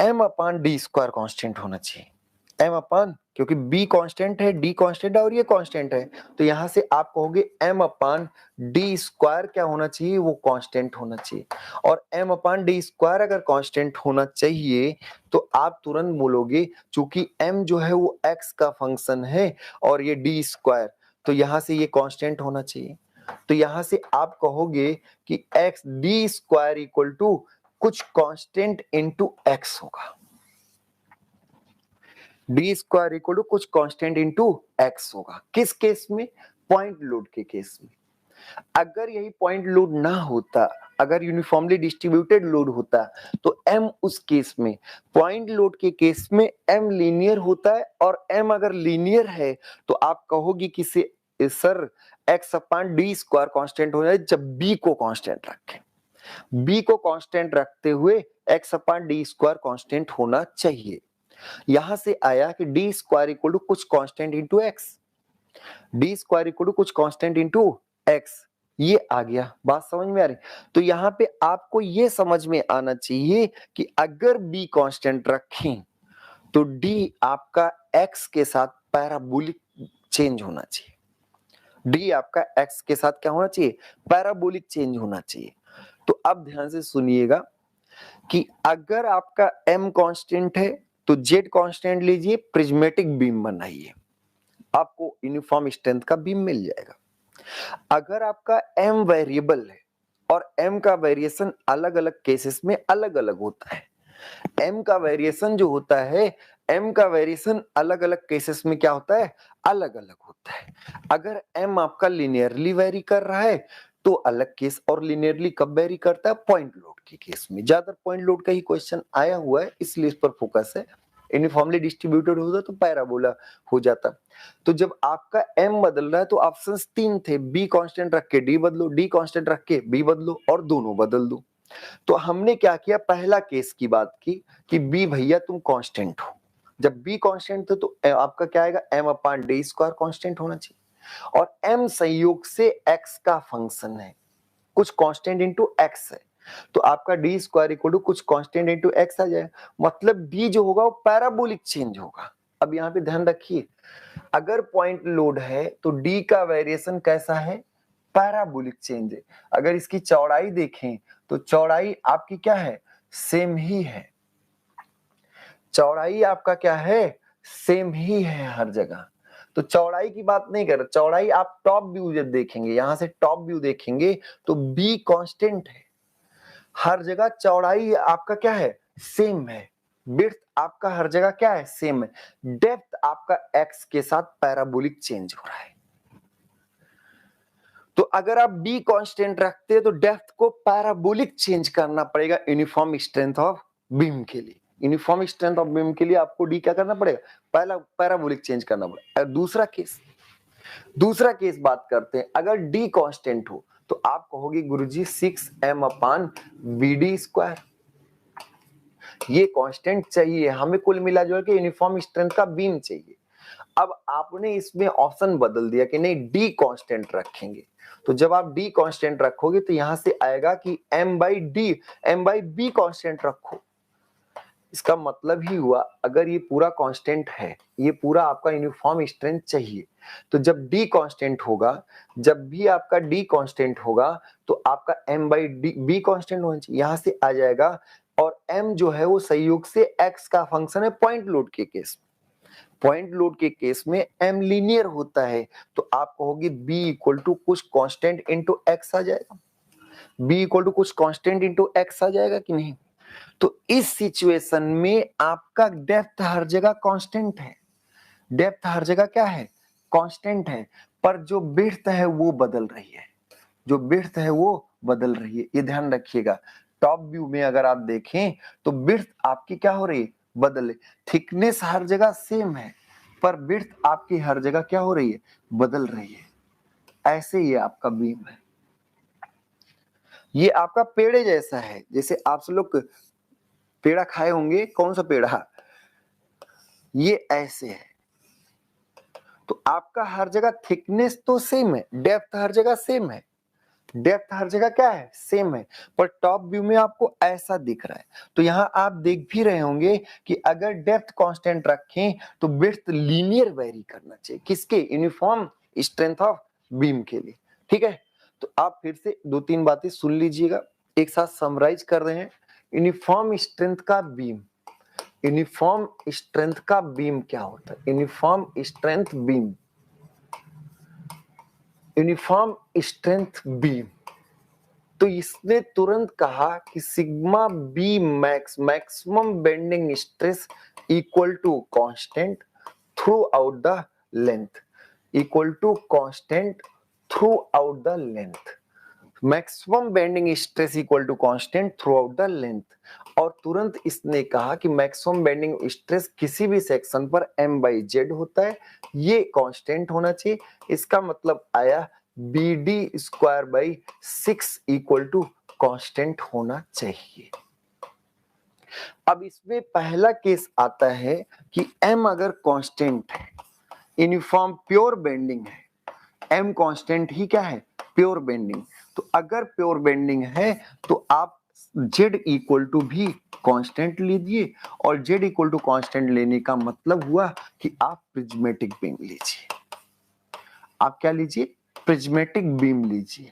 [SPEAKER 1] m अपान डी स्क्वायर कांस्टेंट होना चाहिए। m अपान, क्योंकि b कांस्टेंट है, d कांस्टेंट है और ये कांस्टेंट है, तो यहां से आप कहोगे m अपान डी स्क्वायर क्या होना चाहिए, वो कांस्टेंट होना चाहिए। और m अपान डी स्क्वायर अगर कांस्टेंट होना चाहिए तो आप तुरंत बोलोगे चूंकि m जो है वो x का फंक्शन है और ये d स्क्वायर, तो यहां से ये कांस्टेंट होना चाहिए। तो यहां से आप कहोगे कि x D square equal to कुछ कांस्टेंट इनटू x होगा। डी स्क्वायर इक्वल टू कुछ कांस्टेंट इनटू x होगा। किस केस में? पॉइंट लोड के केस में। अगर यही पॉइंट लोड ना होता, अगर यूनिफॉर्मली डिस्ट्रीब्यूटेड लोड होता तो m उस केस में, पॉइंट लोड के केस में m लीनियर होता है, और m अगर लीनियर है तो आप कहोगे कि sir x upon D square constant हो जाए जब b को कांस्टेंट रखें। b को कांस्टेंट रखते हुए x upon D square constant होना चाहिए। यहां से आया कि डी स्क्वायर इक्वल टू कुछ constant into X, D square equal to कुछ कांस्टेंट इंटू एक्स, ये आ गया। बात समझ में आ रही? तो यहां पे आपको ये समझ में आना चाहिए कि अगर बी कांस्टेंट रखें तो डी आपका एक्स के साथ पैराबोलिक चेंज होना चाहिए। डी आपका एक्स के साथ क्या होना चाहिए? पैराबोलिक चेंज होना चाहिए। तो अब ध्यान से सुनिएगा कि अगर आपका m कांस्टेंट है तो z कांस्टेंट लीजिए, प्रिज्मेटिक बीम बनाइए, आपको यूनिफॉर्म स्ट्रेंथ का बीम मिल जाएगा। अगर आपका m वेरिएबल है और m का वेरिएशन अलग अलग केसेस में अलग अलग होता है, m का वेरिएशन जो होता है, m का वेरिएशन अलग अलग केसेस में क्या होता है? अलग अलग होता है। अगर m आपका लिनियरली वेरी कर रहा है तो अलग केस, और लिनियरली कब वेरी करता है? पॉइंट लोड के केस में। ज्यादा पॉइंट लोड का ही क्वेश्चन आया हुआ है इसलिए इस पर फोकस है। यूनिफॉर्मली डिस्ट्रीब्यूटेड होता तो पैराबोला हो जाता। तो जब आपका m बदल रहा है तो ऑप्शंस 3 थे, b कांस्टेंट रख के d बदलो, d कांस्टेंट रख के b बदलो, और दोनों बदल दो। तो हमने क्या किया? पहला केस की बात की कि b भैया तुम कांस्टेंट हो। जब b कांस्टेंट थे तो आपका क्या आएगा? m अपान डी स्क्वायर कांस्टेंट होना चाहिए, और m संयोग से x का फंक्शन है, कुछ कांस्टेंट इनटू x है, तो आपका डी स्क्वायर इक्वल टू कुछ कांस्टेंट इनटू x आ जाए, मतलब d जो होगा वो पैराबोलिक चेंज होगा। अब यहाँ पे ध्यान रखिए, अगर पॉइंट लोड है तो d का वेरिएशन कैसा है? पैराबोलिक चेंज है। अगर इसकी चौड़ाई देखें तो चौड़ाई आपकी क्या है? सेम ही है। चौड़ाई आपका क्या है? सेम ही है हर जगह। तो चौड़ाई की बात नहीं कर, चौड़ाई आप टॉप व्यू जब देखेंगे, यहां से टॉप व्यू देखेंगे तो b कांस्टेंट है, हर जगह चौड़ाई आपका क्या है? सेम है। विड्थ आपका हर जगह क्या है? सेम है। डेप्थ आपका x के साथ पैराबोलिक चेंज हो रहा है। तो अगर आप b कांस्टेंट रखते हैं तो डेप्थ को पैराबोलिक चेंज करना पड़ेगा यूनिफॉर्म स्ट्रेंथ ऑफ बीम के लिए। यूनिफॉर्म स्ट्रेंथ ऑफ बीम के लिए आपको d क्या करना पड़ेगा? पहला पैराबोलिक चेंज करना पड़ेगा। दूसरा केस बात करते हैं, अगर d कांस्टेंट हो तो आप कहोगे गुरुजी 6m अपान bd स्क्वायर, ये कांस्टेंट चाहिए हमें, कुल मिला जुला के यूनिफॉर्म स्ट्रेंथ का बीम चाहिए। अब आपने इसमें ऑप्शन बदल दिया कि नहीं d कांस्टेंट रखेंगे, तो जब आप d कांस्टेंट रखोगे तो यहां से आएगा कि m बाई b कांस्टेंट रखो। इसका मतलब ही हुआ अगर ये पूरा कांस्टेंट है, ये पूरा आपका यूनिफॉर्म स्ट्रेंथ चाहिए, तो जब d कांस्टेंट होगा, जब भी आपका d कांस्टेंट होगा तो आपका m बाई b कांस्टेंट होना चाहिए, यहां से आ जाएगा। और m जो है वो संयोग से x का फंक्शन है पॉइंट लोड के केस में। पॉइंट लोड के केस में m लीनियर होता है, तो आप कहोगे b इक्वल टू कुछ कांस्टेंट इनटू x आ जाएगा, b इक्वल टू कुछ कांस्टेंट इनटू x आ जाएगा कि नहीं? तो इस सिचुएशन में आपका डेप्थ हर जगह कांस्टेंट है, डेप्थ हर जगह क्या है? कांस्टेंट है, पर जो विड्थ है वो बदल रही है, जो विड्थ है वो बदल रही है, ये ध्यान रखिएगा। टॉप व्यू में अगर आप देखें तो विड्थ आपकी क्या हो रही है? बदल। थिकनेस हर जगह सेम है पर विड्थ आपकी हर जगह क्या हो रही है? बदल रही है। ऐसे ही आपका बीम है, ये आपका पेड़े जैसा है। जैसे आप सब लोग पेड़ा खाए होंगे, कौन सा पेड़ा? ये ऐसे है, तो आपका हर जगह थिकनेस तो सेम है, डेप्थ हर जगह सेम है, डेप्थ हर जगह क्या है, सेम है, पर टॉप व्यू में आपको ऐसा दिख रहा है। तो यहां आप देख भी रहे होंगे कि अगर डेप्थ कांस्टेंट रखें तो विड्थ लीनियर वेरी करना चाहिए, किसके, यूनिफॉर्म स्ट्रेंथ ऑफ बीम के लिए। ठीक है, तो आप फिर से दो तीन बातें सुन लीजिएगा, एक साथ समराइज कर रहे हैं। यूनिफॉर्म स्ट्रेंथ का बीम, यूनिफॉर्म स्ट्रेंथ का बीम क्या होता है, uniform strength beam, uniform strength beam. तो इसने तुरंत कहा कि sigma B max, maximum bending stress equal to constant throughout the length, equal to constant throughout the length, maximum bending stress equal to constant throughout the length. और तुरंत इसने कहा कि मैक्सिमम बेंडिंग स्ट्रेस किसी भी section पर m/z होता है, ये कांस्टेंट होना चाहिए। इसका मतलब आया BD²/6 इक्वल टू कांस्टेंट होना चाहिए। अब इसमें पहला केस आता है कि m अगर कांस्टेंट है, यूनिफॉर्म प्योर बेंडिंग है, m कांस्टेंट ही क्या है, प्योर बेंडिंग। तो अगर प्योर बेंडिंग है तो आप z इक्वल टू भी कांस्टेंट लीजिए, और z इक्वल टू कांस्टेंट लेने का मतलब हुआ कि आप प्रिज्मेटिक बीम लीजिए। आप क्या लीजिए, प्रिज्मेटिक बीम लीजिए।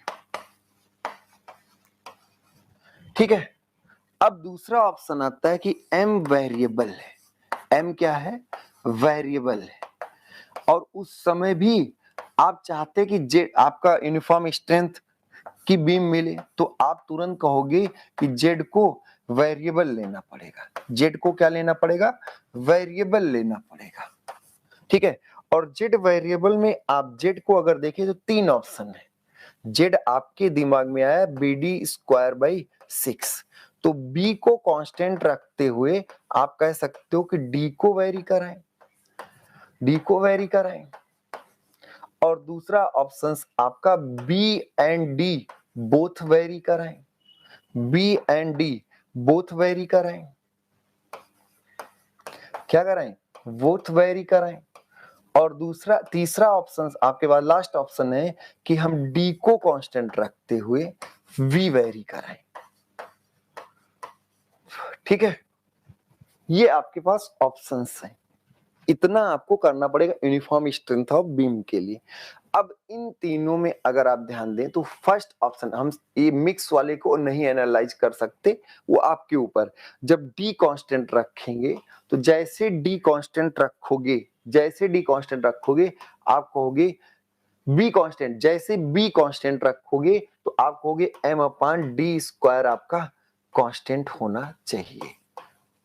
[SPEAKER 1] ठीक है, अब दूसरा ऑप्शन आता है कि m वेरिएबल है, m क्या है, वेरिएबल है, और उस समय भी आप चाहते कि z आपका यूनिफॉर्म स्ट्रेंथ की बीम मिले, तो आप तुरंत कहोगे कि z को वेरिएबल लेना पड़ेगा, z को क्या लेना पड़ेगा, वेरिएबल लेना पड़ेगा। ठीक है, और z वेरिएबल में आप z को अगर देखें तो तीन ऑप्शन है। z आपके दिमाग में आया BD²/6, तो b को कांस्टेंट रखते हुए आप कह सकते हो कि d को वेरी कराएं, d को वेरी कराएं। और दूसरा ऑप्शन आपका B and D both very कराएं, B and D both very कराएं, क्या कराएं, बोथ वेरी कराएं। और दूसरा तीसरा ऑप्शन आपके पास लास्ट ऑप्शन है कि हम D को कांस्टेंट रखते हुए V वेरी कराएं। ठीक है, ये आपके पास ऑप्शंस हैं, इतना आपको करना पड़ेगा यूनिफॉर्म स्ट्रेंथ ऑफ बीम के लिए। अब इन तीनों में अगर आप ध्यान दें तो फर्स्ट ऑप्शन, हम ये मिक्स वाले को नहीं एनालाइज कर सकते, वो आपके ऊपर। जब डी कांस्टेंट रखेंगे तो जैसे डी कांस्टेंट रखोगे, जैसे डी कांस्टेंट रखोगे आप कहोगे बी कांस्टेंट, जैसे बी कांस्टेंट रखोगे तो आप कहोगे m/d² आपका कांस्टेंट होना चाहिए,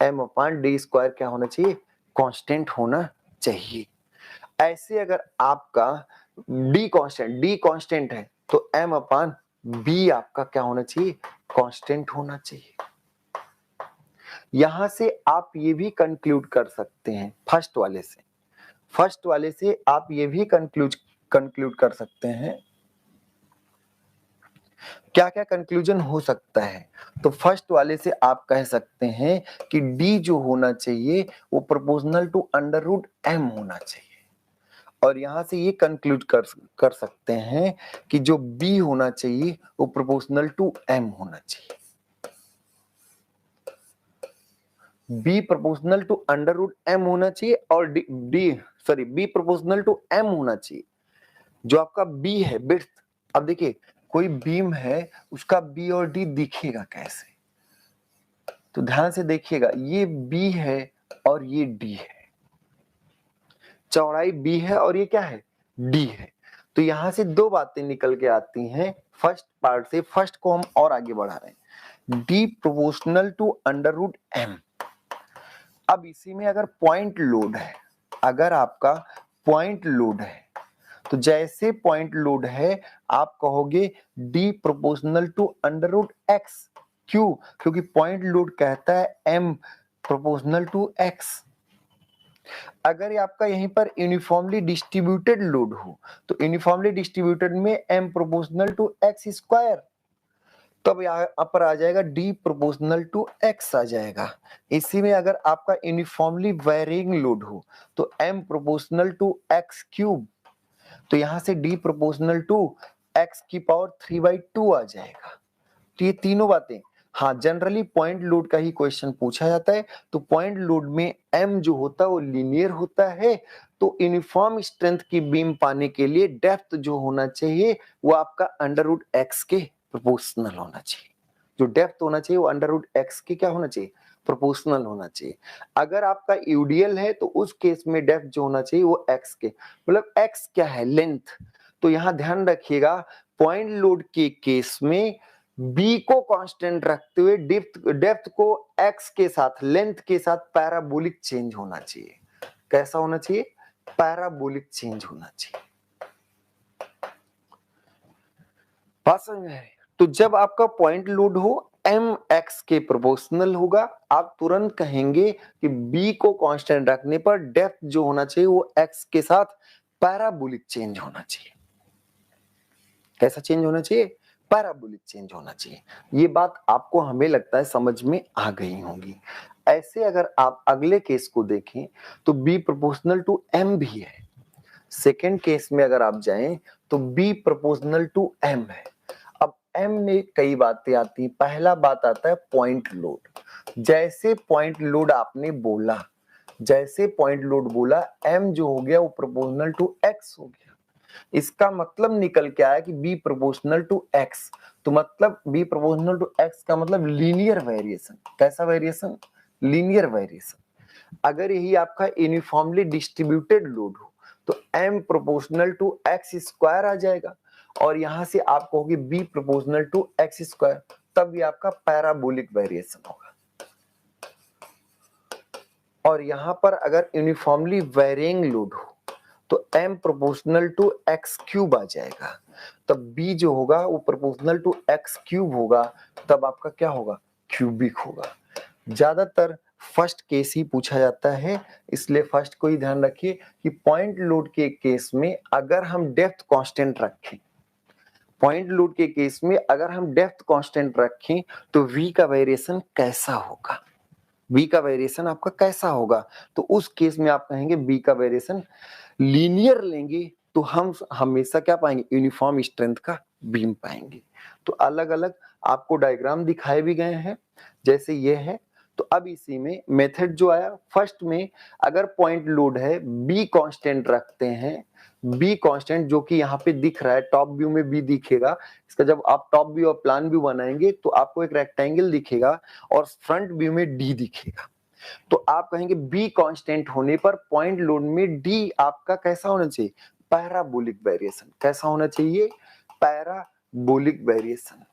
[SPEAKER 1] m/d² क्या होना चाहिए, कांस्टेंट होना चाहिए। ऐसे अगर आपका डी कांस्टेंट है तो m/b आपका क्या होना चाहिए, कांस्टेंट होना चाहिए। यहां से आप ये भी कंक्लूड कर सकते हैं, फर्स्ट वाले से आप ये भी कंक्लूड कर सकते हैं। क्या क्या कंक्लूजन हो सकता है, तो फर्स्ट वाले से आप कह सकते हैं कि d जो होना चाहिए वो प्रोपोर्शनल टू √m होना चाहिए, और यहां से ये कंक्लूड कर सकते हैं कि जो b होना चाहिए वो प्रोपोर्शनल टू m होना चाहिए, b प्रोपोर्शनल टू √m होना चाहिए, और b प्रोपोर्शनल टू m होना चाहिए। जो आपका b है विड्थ, अब देखिए कोई बीम है उसका b और d दिखेगा कैसे, तो ध्यान से देखिएगा, ये b है और ये d है, चौड़ाई b है और ये क्या है, d है। तो यहां से दो बातें निकल के आती हैं फर्स्ट पार्ट से, फर्स्ट को हम और आगे बढ़ा रहे हैं, d प्रोपोर्शनल टू √m। अब इसी में अगर पॉइंट लोड है, अगर आपका पॉइंट लोड है तो जैसे पॉइंट लोड है आप कहोगे d प्रोपोर्शनल टू √x, क्यों, क्योंकि पॉइंट लोड कहता है m प्रोपोर्शनल टू x। अगर आपका यहीं पर यूनिफॉर्मली डिस्ट्रीब्यूटेड लोड हो तो यूनिफॉर्मली डिस्ट्रीब्यूटेड में m प्रोपोर्शनल टू x², तब यहाँ पर आ जाएगा d प्रोपोर्शनल टू x आ जाएगा। इसी में अगर आपका यूनिफॉर्मली वेरिंग लोड हो तो m proportional to x cube, तो यहाँ से d प्रोपोर्शनल टू x की पावर 3/2 आ जाएगा। तो ये तीनों बातें, हाँ जनरली पॉइंट लोड का ही क्वेश्चन पूछा जाता है। तो पॉइंट लोड में m जो होता है वो लीनियर होता है, तो यूनिफॉर्म स्ट्रेंथ की बीम पाने के लिए डेप्थ जो होना चाहिए वो आपका √x के प्रोपोर्शनल होना चाहिए। जो डेप्थ होना चाहिए वो √x के क्या होना चाहिए, प्रोपोर्शनल होना चाहिए। अगर आपका यूडीएल है तो उस केस में डेप्थ जो होना चाहिए वो x के, मतलब x क्या है, लेंथ। तो यहाँ ध्यान रखिएगा पॉइंट लोड के केस में b को कांस्टेंट रखते हुए डेप्थ को x के साथ, लेंथ के साथ पैराबोलिक चेंज होना चाहिए। कैसा होना चाहिए, पैराबोलिक चेंज होना चाहिए। बात समझ में है? तो जब आपका पॉइंट लोड हो m x के प्रोपोर्शनल होगा, आप तुरंत कहेंगे कि b को कांस्टेंट रखने पर डेप्थ जो होना चाहिए वो x के साथ पैराबोलिक चेंज होना चाहिए। कैसा चेंज होना चाहिए, पैराबोलिक चेंज होना चाहिए। ये बात आपको हमें लगता है समझ में आ गई होगी। ऐसे अगर आप अगले केस को देखें तो b प्रोपोर्शनल टू m भी है। सेकेंड केस में अगर आप जाएं तो b प्रोपोर्शनल टू m है। अब m में कई बातें आती, पहला बात आता है पॉइंट लोड। जैसे पॉइंट लोड आपने बोला, जैसे पॉइंट लोड बोला m जो हो गया वो प्रोपोर्शनल टू x हो गया। इसका मतलब निकल के आया कि b प्रोपोर्शनल टू x, तो मतलब b प्रोपोर्शनल टू x का मतलब लीनियर वेरिएशन। कैसा वेरिएशन, लीनियर वेरिएशन। अगर यही आपका यूनिफॉर्मली डिस्ट्रीब्यूटेड लोड हो तो m proportional to x square आ जाएगा, और यहां से आप कहोगे b proportional to x square, तब ये आपका पैराबोलिक वेरिएशन होगा। और यहां पर अगर यूनिफॉर्मली वेरिंग लोड हो तो m proportional to x cube आ जाएगा, तब b जो होगा वो प्रोपोर्शनल टू x क्यूब होगा, तब आपका क्या होगा, क्यूबिक होगा। ज्यादातर फर्स्ट केस ही पूछा जाता है, इसलिए फर्स्ट को ही ध्यान रखिए कि पॉइंट लोड के केस में अगर हम डेप्थ कांस्टेंट रखें, पॉइंट लोड के केस में अगर हम डेप्थ कांस्टेंट रखें तो v का वेरिएशन कैसा होगा, b का वेरिएशन आपका कैसा होगा। तो उस केस में आप कहेंगे b का वेरिएशन लीनियर लेंगे तो हम हमेशा क्या पाएंगे, यूनिफॉर्म स्ट्रेंथ का बीम पाएंगे। तो अलग अलग आपको डायग्राम दिखाए भी गए हैं, जैसे ये है। तो अब इसी में मेथड जो आया, फर्स्ट में अगर पॉइंट लोड है बी कांस्टेंट रखते हैं, बी कांस्टेंट जो कि यहाँ पे दिख रहा है, टॉप व्यू में बी दिखेगा। इसका जब आप टॉप व्यू और प्लान व्यू बनाएंगे तो आपको एक रेक्टेंगल दिखेगा और फ्रंट व्यू में डी दिखेगा। तो आप कहेंगे बी कांस्टेंट होने पर पॉइंट लोड में डी आपका कैसा होना चाहिए, पैराबोलिक वेरिएशन। कैसा होना चाहिए, पैराबोलिक वेरिएशन।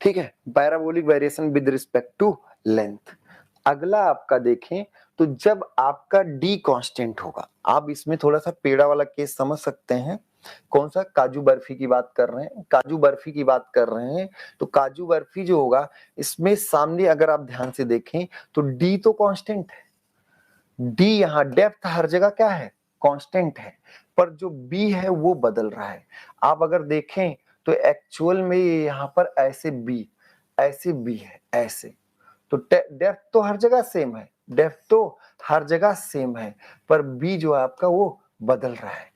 [SPEAKER 1] ठीक है, parabolic variation with respect to length. अगला आपका देखें तो जब आपका डी कांस्टेंट होगा, आप इसमें थोड़ा सा पेड़ा वाला केस समझ सकते हैं। कौन सा, काजू बर्फी की बात कर रहे हैं, काजू बर्फी की बात कर रहे हैं। तो काजू बर्फी जो होगा इसमें सामने अगर आप ध्यान से देखें तो डी तो कांस्टेंट है, डी यहाँ डेप्थ हर जगह क्या है, कांस्टेंट है, पर जो बी है वो बदल रहा है। आप अगर देखें तो एक्चुअल में यहाँ पर ऐसे बी है, ऐसे। तो डेप्थ तो हर जगह सेम है, डेप्थ तो हर जगह सेम है, पर बी जो है आपका वो बदल रहा है।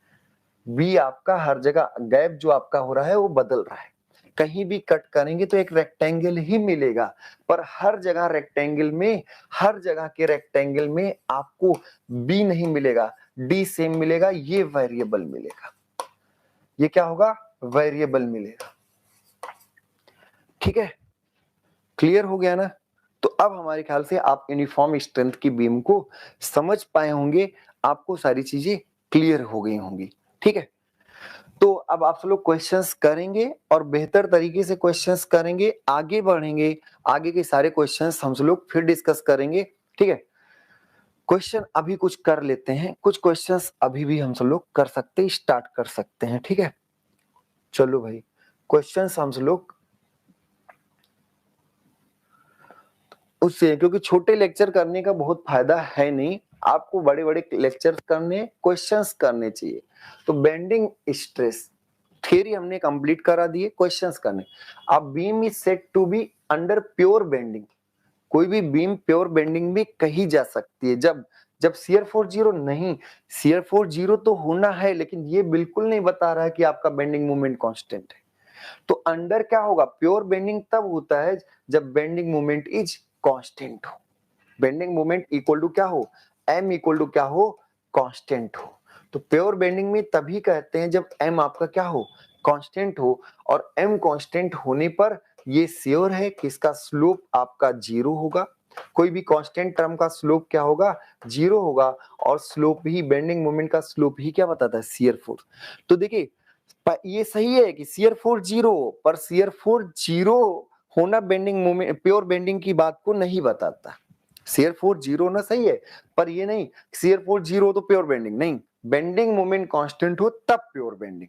[SPEAKER 1] बी आपका हर जगह गैप जो आपका हो रहा है वो बदल रहा है। कहीं भी कट करेंगे तो एक रेक्टेंगल ही मिलेगा, पर हर जगह रेक्टेंगल में, हर जगह के रेक्टेंगल में आपको बी नहीं मिलेगा, डी सेम मिलेगा, ये वेरिएबल मिलेगा। ये क्या होगा, वेरिएबल मिलेगा। ठीक है, क्लियर हो गया ना। तो अब हमारे ख्याल से आप यूनिफॉर्म स्ट्रेंथ की बीम को समझ पाए होंगे, आपको सारी चीजें क्लियर हो गई होंगी। ठीक है, तो अब आप सब लोग क्वेश्चंस करेंगे और बेहतर तरीके से क्वेश्चंस करेंगे, आगे बढ़ेंगे। आगे के सारे क्वेश्चंस हम सब लोग फिर डिस्कस करेंगे। ठीक है, क्वेश्चन अभी कुछ कर लेते हैं, कुछ क्वेश्चंस अभी भी हम सब लोग कर सकते हैं, स्टार्ट कर सकते हैं। ठीक है, चलो भाई क्वेश्चंस हम सब लोग उससे, क्योंकि छोटे लेक्चर करने का बहुत फायदा है नहीं, आपको बड़े बड़े लेक्चर करने, क्वेश्चंस करने चाहिए। तो बेंडिंग स्ट्रेस, थियरी हमने कंप्लीट करा दिए, क्वेश्चंस करने। अब beam is said to be under pure bending. कोई भी बीम प्योर बेंडिंग में कही जा सकती है जब जब शियर फोर्स जीरो नहीं, शियर फोर्स जीरो तो होना है, लेकिन ये बिल्कुल नहीं बता रहा है कि आपका बेंडिंग मोमेंट कांस्टेंट है। तो अंडर क्या होगा, प्योर बेंडिंग तब होता है जब बेंडिंग मोमेंट इज कांस्टेंट हो। बेंडिंग मोमेंट इक्वल टू क्या हो, m इक्वल टू क्या हो, कांस्टेंट हो। तो प्योर बेंडिंग में तभी कहते हैं जब m आपका क्या हो, कांस्टेंट हो। और m कांस्टेंट होने पर ये श्योर है कि इसका स्लोप आपका जीरो होगा। कोई भी कांस्टेंट टर्म का स्लोप क्या होगा, जीरो होगा। और स्लोप ही, बेंडिंग मोमेंट का स्लोप ही क्या बताता है, शियर फोर्स। तो देखिए ये सही है कि शियर फोर्स जीरो, पर शियर फोर्स जीरो होना बेंडिंग मोमेंट, प्योर बेंडिंग की बात को नहीं बताता। शियर फोर्स जीरो ना सही है, पर ये नहीं शियर फोर्स जीरो तो प्योर बेंडिंग नहीं, बेंडिंग मोमेंट कांस्टेंट हो तब प्योर बेंडिंग।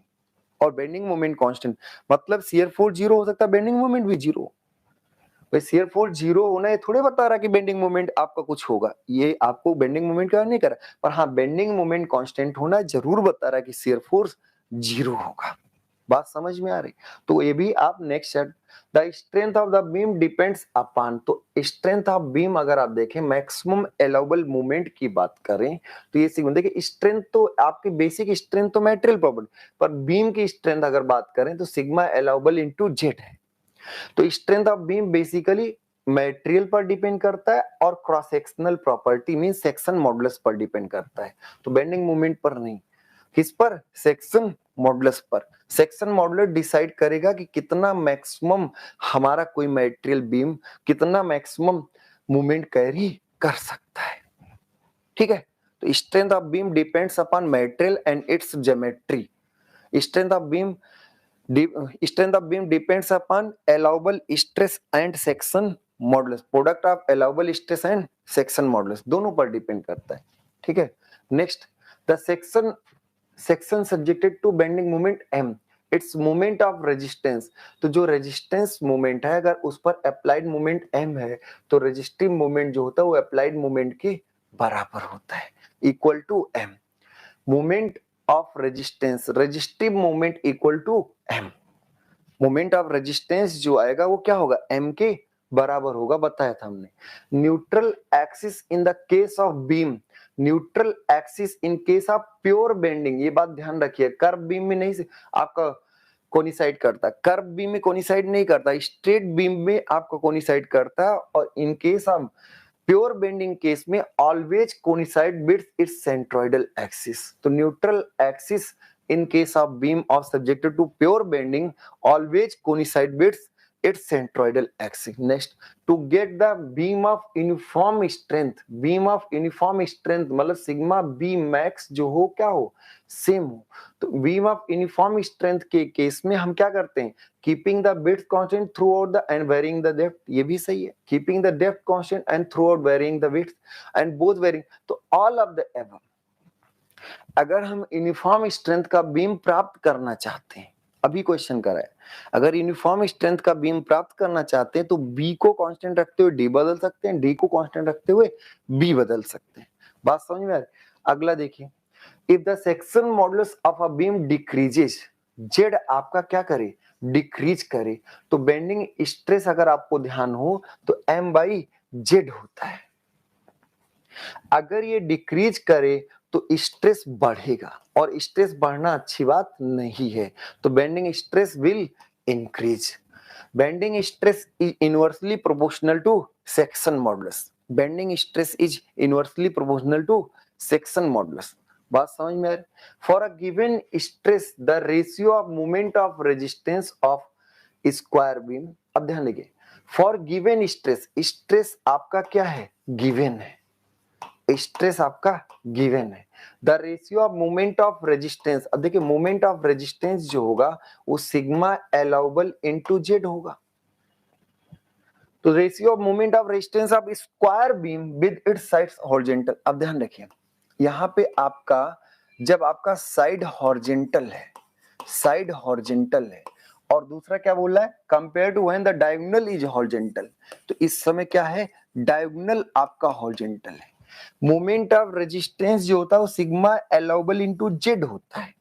[SPEAKER 1] और बेंडिंग मोमेंट कांस्टेंट मतलब शियर फोर्स जीरो हो सकता है, बेंडिंग मोमेंट भी जीरो। भाई शियर फोर्स जीरो होना ये थोड़े बता रहा कि बेंडिंग मोमेंट आपका कुछ होगा, ये आपको बेंडिंग मोमेंट का नहीं कर रहा, पर हाँ बेंडिंग मोमेंट कांस्टेंट होना जरूर बता रहा है कि शियर फोर्स जीरो होगा। बात समझ में आ रही। तो ये भी आप next chapter, the strength of the beam depends upon. तो स्ट्रेंथ ऑफ बीम अगर आप देखें, मैक्सिमम अलाउबल मूवमेंट की बात करें तो ये सिग्मा, देखिए स्ट्रेंथ तो आपकी बेसिक स्ट्रेंथ तो मटेरियल प्रॉपर्टी, पर बीम की स्ट्रेंथ अगर बात करें तो सिग्मा अलाउबल इनटू जेड है। तो strength of beam basically material पर डिपेंड करता है और cross sectional property mean section modulus पर डिपेंड करता है। तो बेंडिंग मोमेंट पर नहीं, किस पर, सेक्शन मॉडुलस पर। सेक्शन मॉडुलस डिसाइड करेगा कि कितना मैक्सिमम हमारा कोई मटेरियल बीम कितना मैक्सिमम मूवमेंट कैरी कर सकता है। ठीक है, तो strength of beam depends upon material and it's geometry. Strength of beam depends upon allowable stress and section modulus, product of allowable stress and section modulus दोनों पर depend करता है। ठीक है, next, the section subjected to bending moment m, it's moment of resistance. तो जो resistance moment है अगर उस पर अप्लाइड मोमेंट m है तो रेजिस्टिव मोमेंट जो होता है वो अप्लाइड मोमेंट के बराबर होता है, equal to m। Moment of resistance, resistive moment equal to m। Moment of resistance जो आएगा वो क्या होगा, m के बराबर होगा, बताया था हमने। Neutral axis in the case of beam, neutral axis in case of pure bending, ये बात ध्यान रखिए। कर्व बीम में नहीं आपका कोनिसाइड करता, कर्व बीम में कोनिसाइड नहीं करता, स्ट्रेट बीम में आपका कोनिसाइड करता। और in case of pure bending case में always coincide with its centroidal axis. तो neutral axis in case of beam of subjected to pure bending always coincide with its centroidal axis. Next, to get the beam of uniform strength, beam of uniform strength मतलब sigma B max जो हो क्या हो, same हो। तो beam of uniform strength के case में हम क्या करते हैं, keeping the width constant throughout the and varying the depth, ये भी सही है, keeping the depth constant and throughout varying the width and both varying। तो all of the above, अगर हम यूनिफॉर्म स्ट्रेंथ का बीम प्राप्त करना चाहते हैं, अभी क्वेश्चन करा है, अगर यूनिफॉर्म स्ट्रेंथ का बीम प्राप्त करना चाहते हैं तो बी को कांस्टेंट रखते हुए डी बदल सकते हैं, डी को कांस्टेंट रखते हुए बी बदल सकते हैं। बात समझ में आ रही। अगला देखिए, if the section modulus of a beam decreases, Z आपका क्या करे, डिक्रीज करे, तो बेंडिंग स्ट्रेस अगर आपको ध्यान हो तो एम बाई जेड होता है। अगर ये डिक्रीज करे तो स्ट्रेस बढ़ेगा, और स्ट्रेस बढ़ना अच्छी बात नहीं है, तो bending stress will increase. Bending stress is inversely proportional to section modulus, bending stress is inversely proportional to section modulus. बात समझ में आ रही। For a given stress the ratio of moment of resistance of square beam, अब ध्यान देखिए, for given stress, stress आपका क्या है, गिवन है, स्ट्रेस आपका गिवन है। The ratio of moment of resistance, अब देखिए मोमेंट ऑफ रेजिस्टेंस जो होगा वो सिग्मा अलाउबल इनटू जेड होगा। तो ratio of moment of resistance of square beam with its sides horizontal. अब ध्यान रखिए यहाँ पे आपका, जब आपका साइड हॉरिजॉन्टल है, साइड हॉरिजॉन्टल है, और दूसरा क्या बोल रहा है, compare to when the diagonal is horizontal, तो इस समय क्या है, डायगोनल आपका हॉरिजॉन्टल है। मोमेंट ऑफ रेजिस्टेंस जो होता है वो सिग्मा अलाउबल इनटू जेड होता है।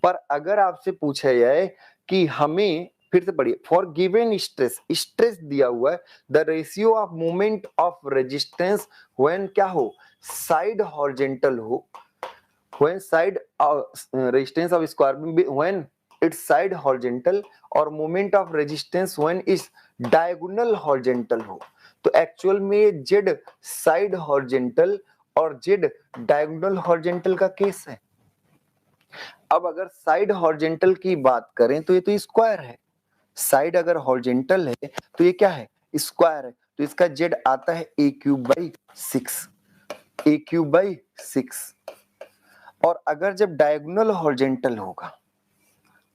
[SPEAKER 1] पर अगर आपसे पूछा जाए कि हमें, फिर से पढ़िए, फॉर गिवन स्ट्रेस, स्ट्रेस दिया हुआ है, the ratio of moment of resistance when क्या हो, साइड हॉरिजॉन्टल हो, when side resistance of square beam when its side horizontal और moment of resistance when is diagonal horizontal हो, तो एक्चुअल में z साइड हॉरिजॉन्टल और z डायगोनल हॉरिजॉन्टल का case है। अब अगर साइड हॉरिजॉन्टल की बात करें तो ये तो स्क्वायर है, साइड अगर हॉरिजॉन्टल है तो ये क्या है, स्क्वायर है, तो इसका z आता है a cube by 6, a cube by 6। और अगर जब डायगोनल हॉरिजॉन्टल होगा,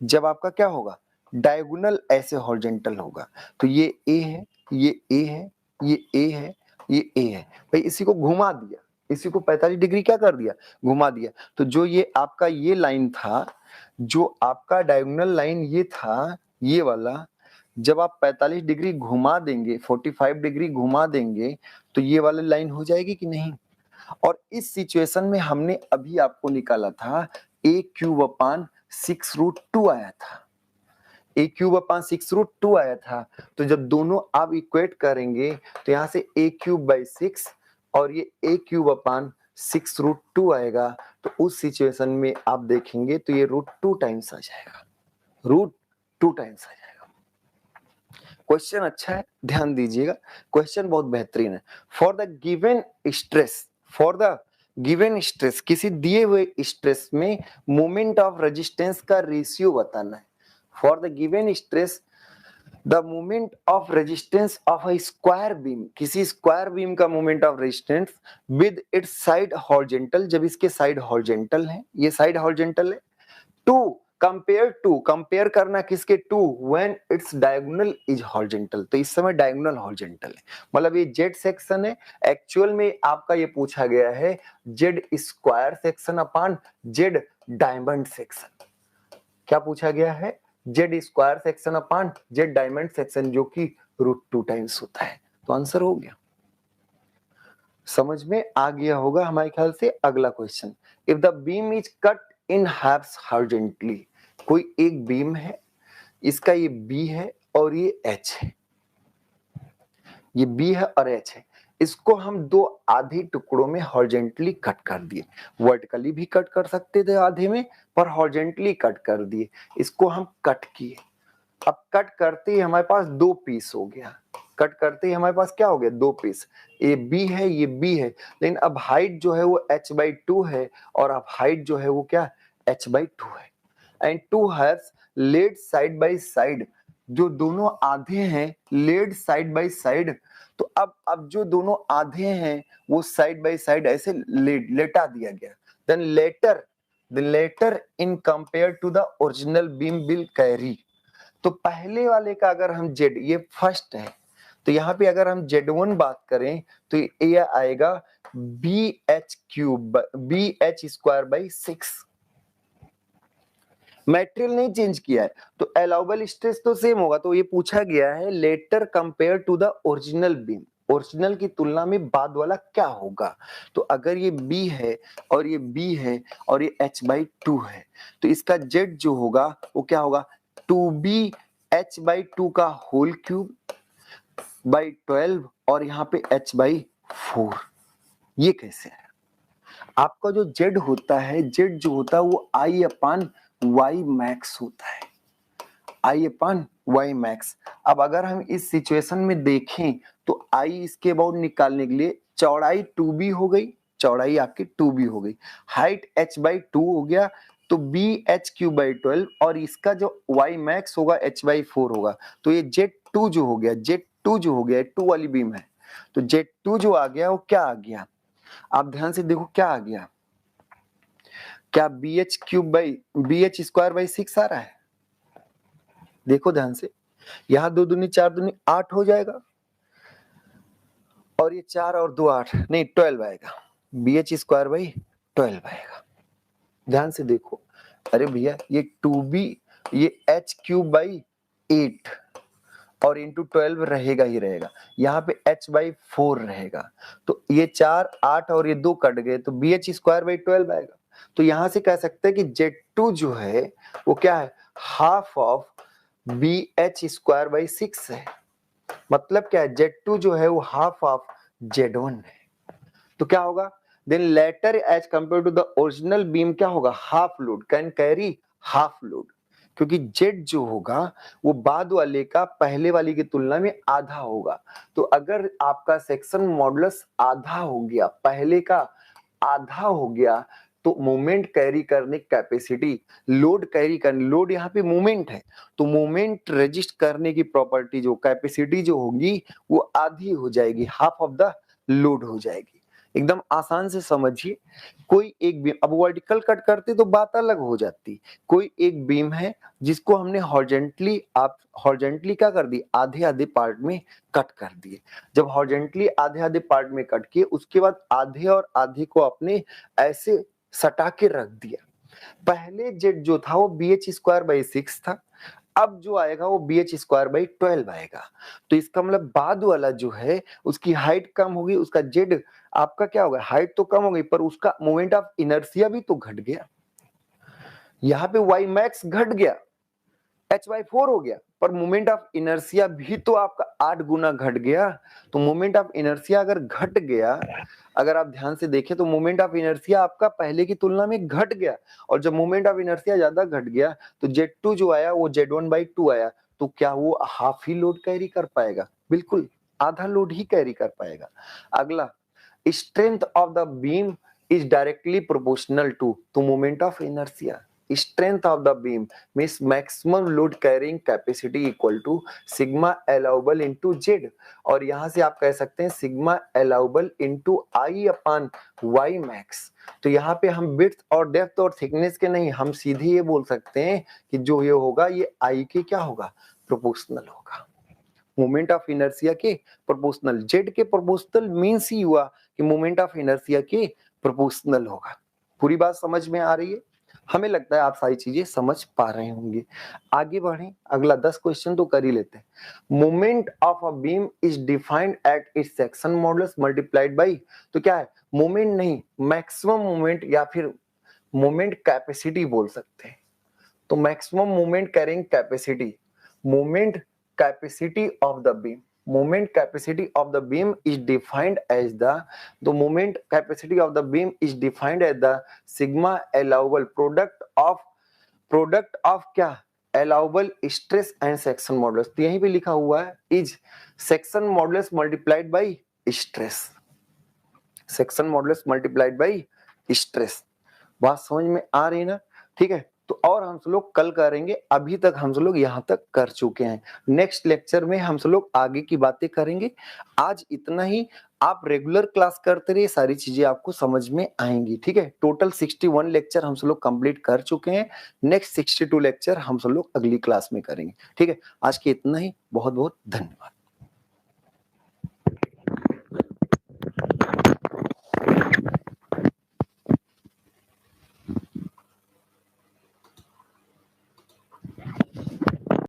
[SPEAKER 1] जब आपका क्या होगा, डायगोनल ऐसे हॉरिजॉन्टल होगा, तो ये a है, ये a है, ये a है, ये a है। भाई इसी को घुमा दिया, इसी को 45 डिग्री क्या कर दिया, घुमा दिया, तो जो ये आपका ये लाइन था, जो आपका डायगोनल लाइन ये था, ये वाला, जब आप 45 डिग्री घुमा देंगे, 45 डिग्री घुमा देंगे, तो ये वाली लाइन हो जाएगी कि नहीं। और इस सिचुएशन में हमने अभी आपको निकाला था a क्यूब अपान 6√2 आया था, a क्यूब अपान 6√2 आया था। तो जब दोनों आप इक्वेट करेंगे तो यहाँ से a क्यूब बाई 6 और ये a क्यूब अपान 6√2 आएगा, तो उस सिचुएशन में आप देखेंगे तो ये √2 टाइम्स आ जाएगा, √2 टाइम्स आ जाएगा। क्वेश्चन अच्छा है, ध्यान दीजिएगा, क्वेश्चन बहुत बेहतरीन है। For the given stress, for the given stress, किसी दिए हुए स्ट्रेस में मोमेंट ऑफ रेजिस्टेंस का रेशियो बताना है। For the given stress the moment of resistance of a square beam, किसी स्क्वायर बीम का moment of resistance with its side horizontal, जब इसके साइड हॉरिजॉन्टल है, ये साइड हॉरिजॉन्टल है, टू कंपेयर करना किसके, to when its diagonal is horizontal, तो इस समय डायगोनल हॉरिजॉन्टल है, मतलब ये जेड सेक्शन है। एक्चुअल में आपका ये पूछा गया है Z square section upon Z diamond section, क्या पूछा गया है, Z square section upon Z diamond section, जो कि √2 टाइम्स होता है। तो आंसर हो गया, समझ में आ गया होगा हमारे ख्याल से। अगला question, if the beam is cut in halves horizontally, कोई एक बीम है, इसका ये B है और ये H है, ये B है और H है, इसको हम दो आधे टुकड़ों में हॉरिजॉन्टली कट कर दिए, वर्टिकली भी कट कर सकते थे आधे में, पर हॉरिजॉन्टली कट कर दिए, इसको हम कट किए। अब कट करते ही हमारे पास दो पीस हो गया, कट करते ही हमारे पास क्या हो गया, दो पीस, ये B है, ये B है, लेकिन अब हाइट जो है वो h/2 है और अब हाइट जो है वो क्या, h/2 है। And two halves laid side by side, जो दोनों आधे हैं लेड साइड बाय साइड, तो अब जो दोनों आधे हैं वो साइड बाय साइड ऐसे लेटा दिया गया। Then latter in compare to the original beam will carry, तो पहले वाले का अगर हम जेड, ये फर्स्ट है, तो यहाँ पे अगर हम Z1 बात करें तो ये आएगा BH स्क्वायर बाई 6, मटेरियल नहीं चेंज किया है, तो अलाउबल स्ट्रेस तो सेम होगा। तो ये पूछा गया है latter compare to the original beam, original की तुलना में बाद वाला क्या होगा। तो अगर ये B है और ये B है और ये h/2 है, तो इसका Z जो होगा वो क्या होगा, 2B h/2 का होल क्यूब बाई 12 और यहाँ पे h/4। ये कैसे है, आपका जो Z होता है, Z जो होता है वो I/Y मैक्स होता है, I/Y मैक्स। अब अगर हम इस सिचुएशन में देखें तो I इसके अबाउट निकालने के लिए चौड़ाई 2B हो गई, चौड़ाई आपकी 2B हो गई, हाइट h/2 हो गया, तो BH/12 और इसका जो Y मैक्स होगा h/4 होगा, तो ये Z2 जो हो गया, Z2 जो हो गया, 2 वाली बीम है, तो Z2 जो आ गया वो क्या आ गया, आप ध्यान से देखो क्या आ गया, क्या BH स्क्वायर बाई 6 आ रहा है, देखो ध्यान से, यहां 2 दूनी 4 दूनी 8 हो जाएगा और ये 4 और 2 8 नहीं 12 आएगा, BH स्क्वायर बाई 12 आएगा। ध्यान से देखो, अरे भैया ये 2B, ये h³ बाई 8 और इंटू 12 रहेगा ही रहेगा, यहाँ पे h/4 रहेगा, तो ये 4 8 और ये 2 कट गए, तो BH स्क्वायर बाई 12 आएगा। तो यहां से कह सकते हैं कि Z2 जो है वो क्या है, हाफ ऑफ BH²/6 है। मतलब क्या है, Z2 जो है वो हाफ ऑफ Z1 है। तो क्या होगा, then latter as compare to the original beam क्या होगा, half load, can carry half load, क्योंकि जेड जो होगा वो बाद वाले का पहले वाली की तुलना में आधा होगा। तो अगर आपका सेक्शन मॉडुलस आधा हो गया, पहले का आधा हो गया, तो मोमेंट कैरी करने कैपेसिटी, लोड कैरी करने, लोड यहाँ पे मोमेंट है, तो मोमेंट रजिस्ट करने की प्रॉपर्टी जो कैपेसिटी जो होगी वो आधी हो जाएगी, हाफ ऑफ द लोड हो जाएगी। एकदम आसान से समझिए, कोई एक बीम, अब वर्टिकल कट करते तो बात अलग हो जाती। कोई एक बीम है जिसको हमने हॉरिजॉन्टली, आप हॉरिजॉन्टली क्या कर दी, आधे आधे पार्ट में कट कर दिए। जब हॉरिजॉन्टली आधे आधे पार्ट में कट किए, उसके बाद आधे और आधे को आपने ऐसे सटा के रख दिया। पहले जेड जो था वो BH²/6 था, अब जो आएगा वो BH²/12 आएगा। तो इसका मतलब बाद वाला जो है उसकी हाइट कम होगी, उसका जेड आपका क्या होगा, हाइट तो कम हो गई पर उसका मोमेंट ऑफ इनर्शिया भी तो घट गया। यहाँ पे वाई मैक्स घट गया, H/4 हो गया, पर मोमेंट ऑफ इनर्शिया भी तो आपका 8 गुना घट गया। तो मोमेंट ऑफ इनर्शिया अगर घट गया, अगर आप ध्यान से देखें तो मोमेंट ऑफ इनर्शिया आपका पहले की तुलना में घट गया, और जब मोमेंट ऑफ इनर्शिया ज्यादा घट गया तो Z2 जो आया वो Z1/2 आया। तो क्या वो हाफ ही लोड कैरी कर पाएगा? बिल्कुल आधा लोड ही कैरी कर पाएगा। अगला, strength of the beam is directly proportional to moment of inertia. Strength of the beam means maximum load carrying capacity equal to sigma allowable into Z, और यहां से आप कह सकते हैं sigma allowable into I upon Y max। तो यहाँ पे हम width और depth और thickness के नहीं, हम सीधे ये बोल सकते हैं कि जो ये होगा ये I के क्या होगा, प्रोपोर्शनल होगा, मोमेंट ऑफ इनर्शिया के प्रोपोर्शनल। जेड के प्रोपोर्शनल मींस ही हुआ कि मोमेंट ऑफ इनर्शिया के प्रोपोर्शनल होगा। पूरी बात समझ में आ रही है? हमें लगता है आप सारी चीजें समझ पा रहे होंगे। आगे बढ़ें, अगला 10 क्वेश्चन तो कर ही लेते हैं। Moment of a beam is defined at its section modulus multiplied by, तो क्या है, मोमेंट नहीं, मैक्सिमम मोमेंट या फिर मोमेंट कैपेसिटी बोल सकते हैं। तो maximum moment carrying capacity, moment capacity of the beam, moment capacity of the beam is defined as the moment capacity of the beam is defined as the sigma allowable product of क्या, allowable stress and section modulus। तो यहीं पे लिखा हुआ है is section modulus multiplied by stress, section modulus multiplied by stress। बात समझ में आ रही है ना? ठीक है, तो और हम लोग कल करेंगे, अभी तक हम लोग यहाँ तक कर चुके हैं। नेक्स्ट लेक्चर में हम लोग आगे की बातें करेंगे। आज इतना ही, आप रेगुलर क्लास करते रहिए, सारी चीजें आपको समझ में आएंगी। ठीक है, टोटल 61 लेक्चर हम लोग कंप्लीट कर चुके हैं। नेक्स्ट 62 लेक्चर हम लोग अगली क्लास में करेंगे। ठीक है, आज के इतना ही, बहुत बहुत धन्यवाद।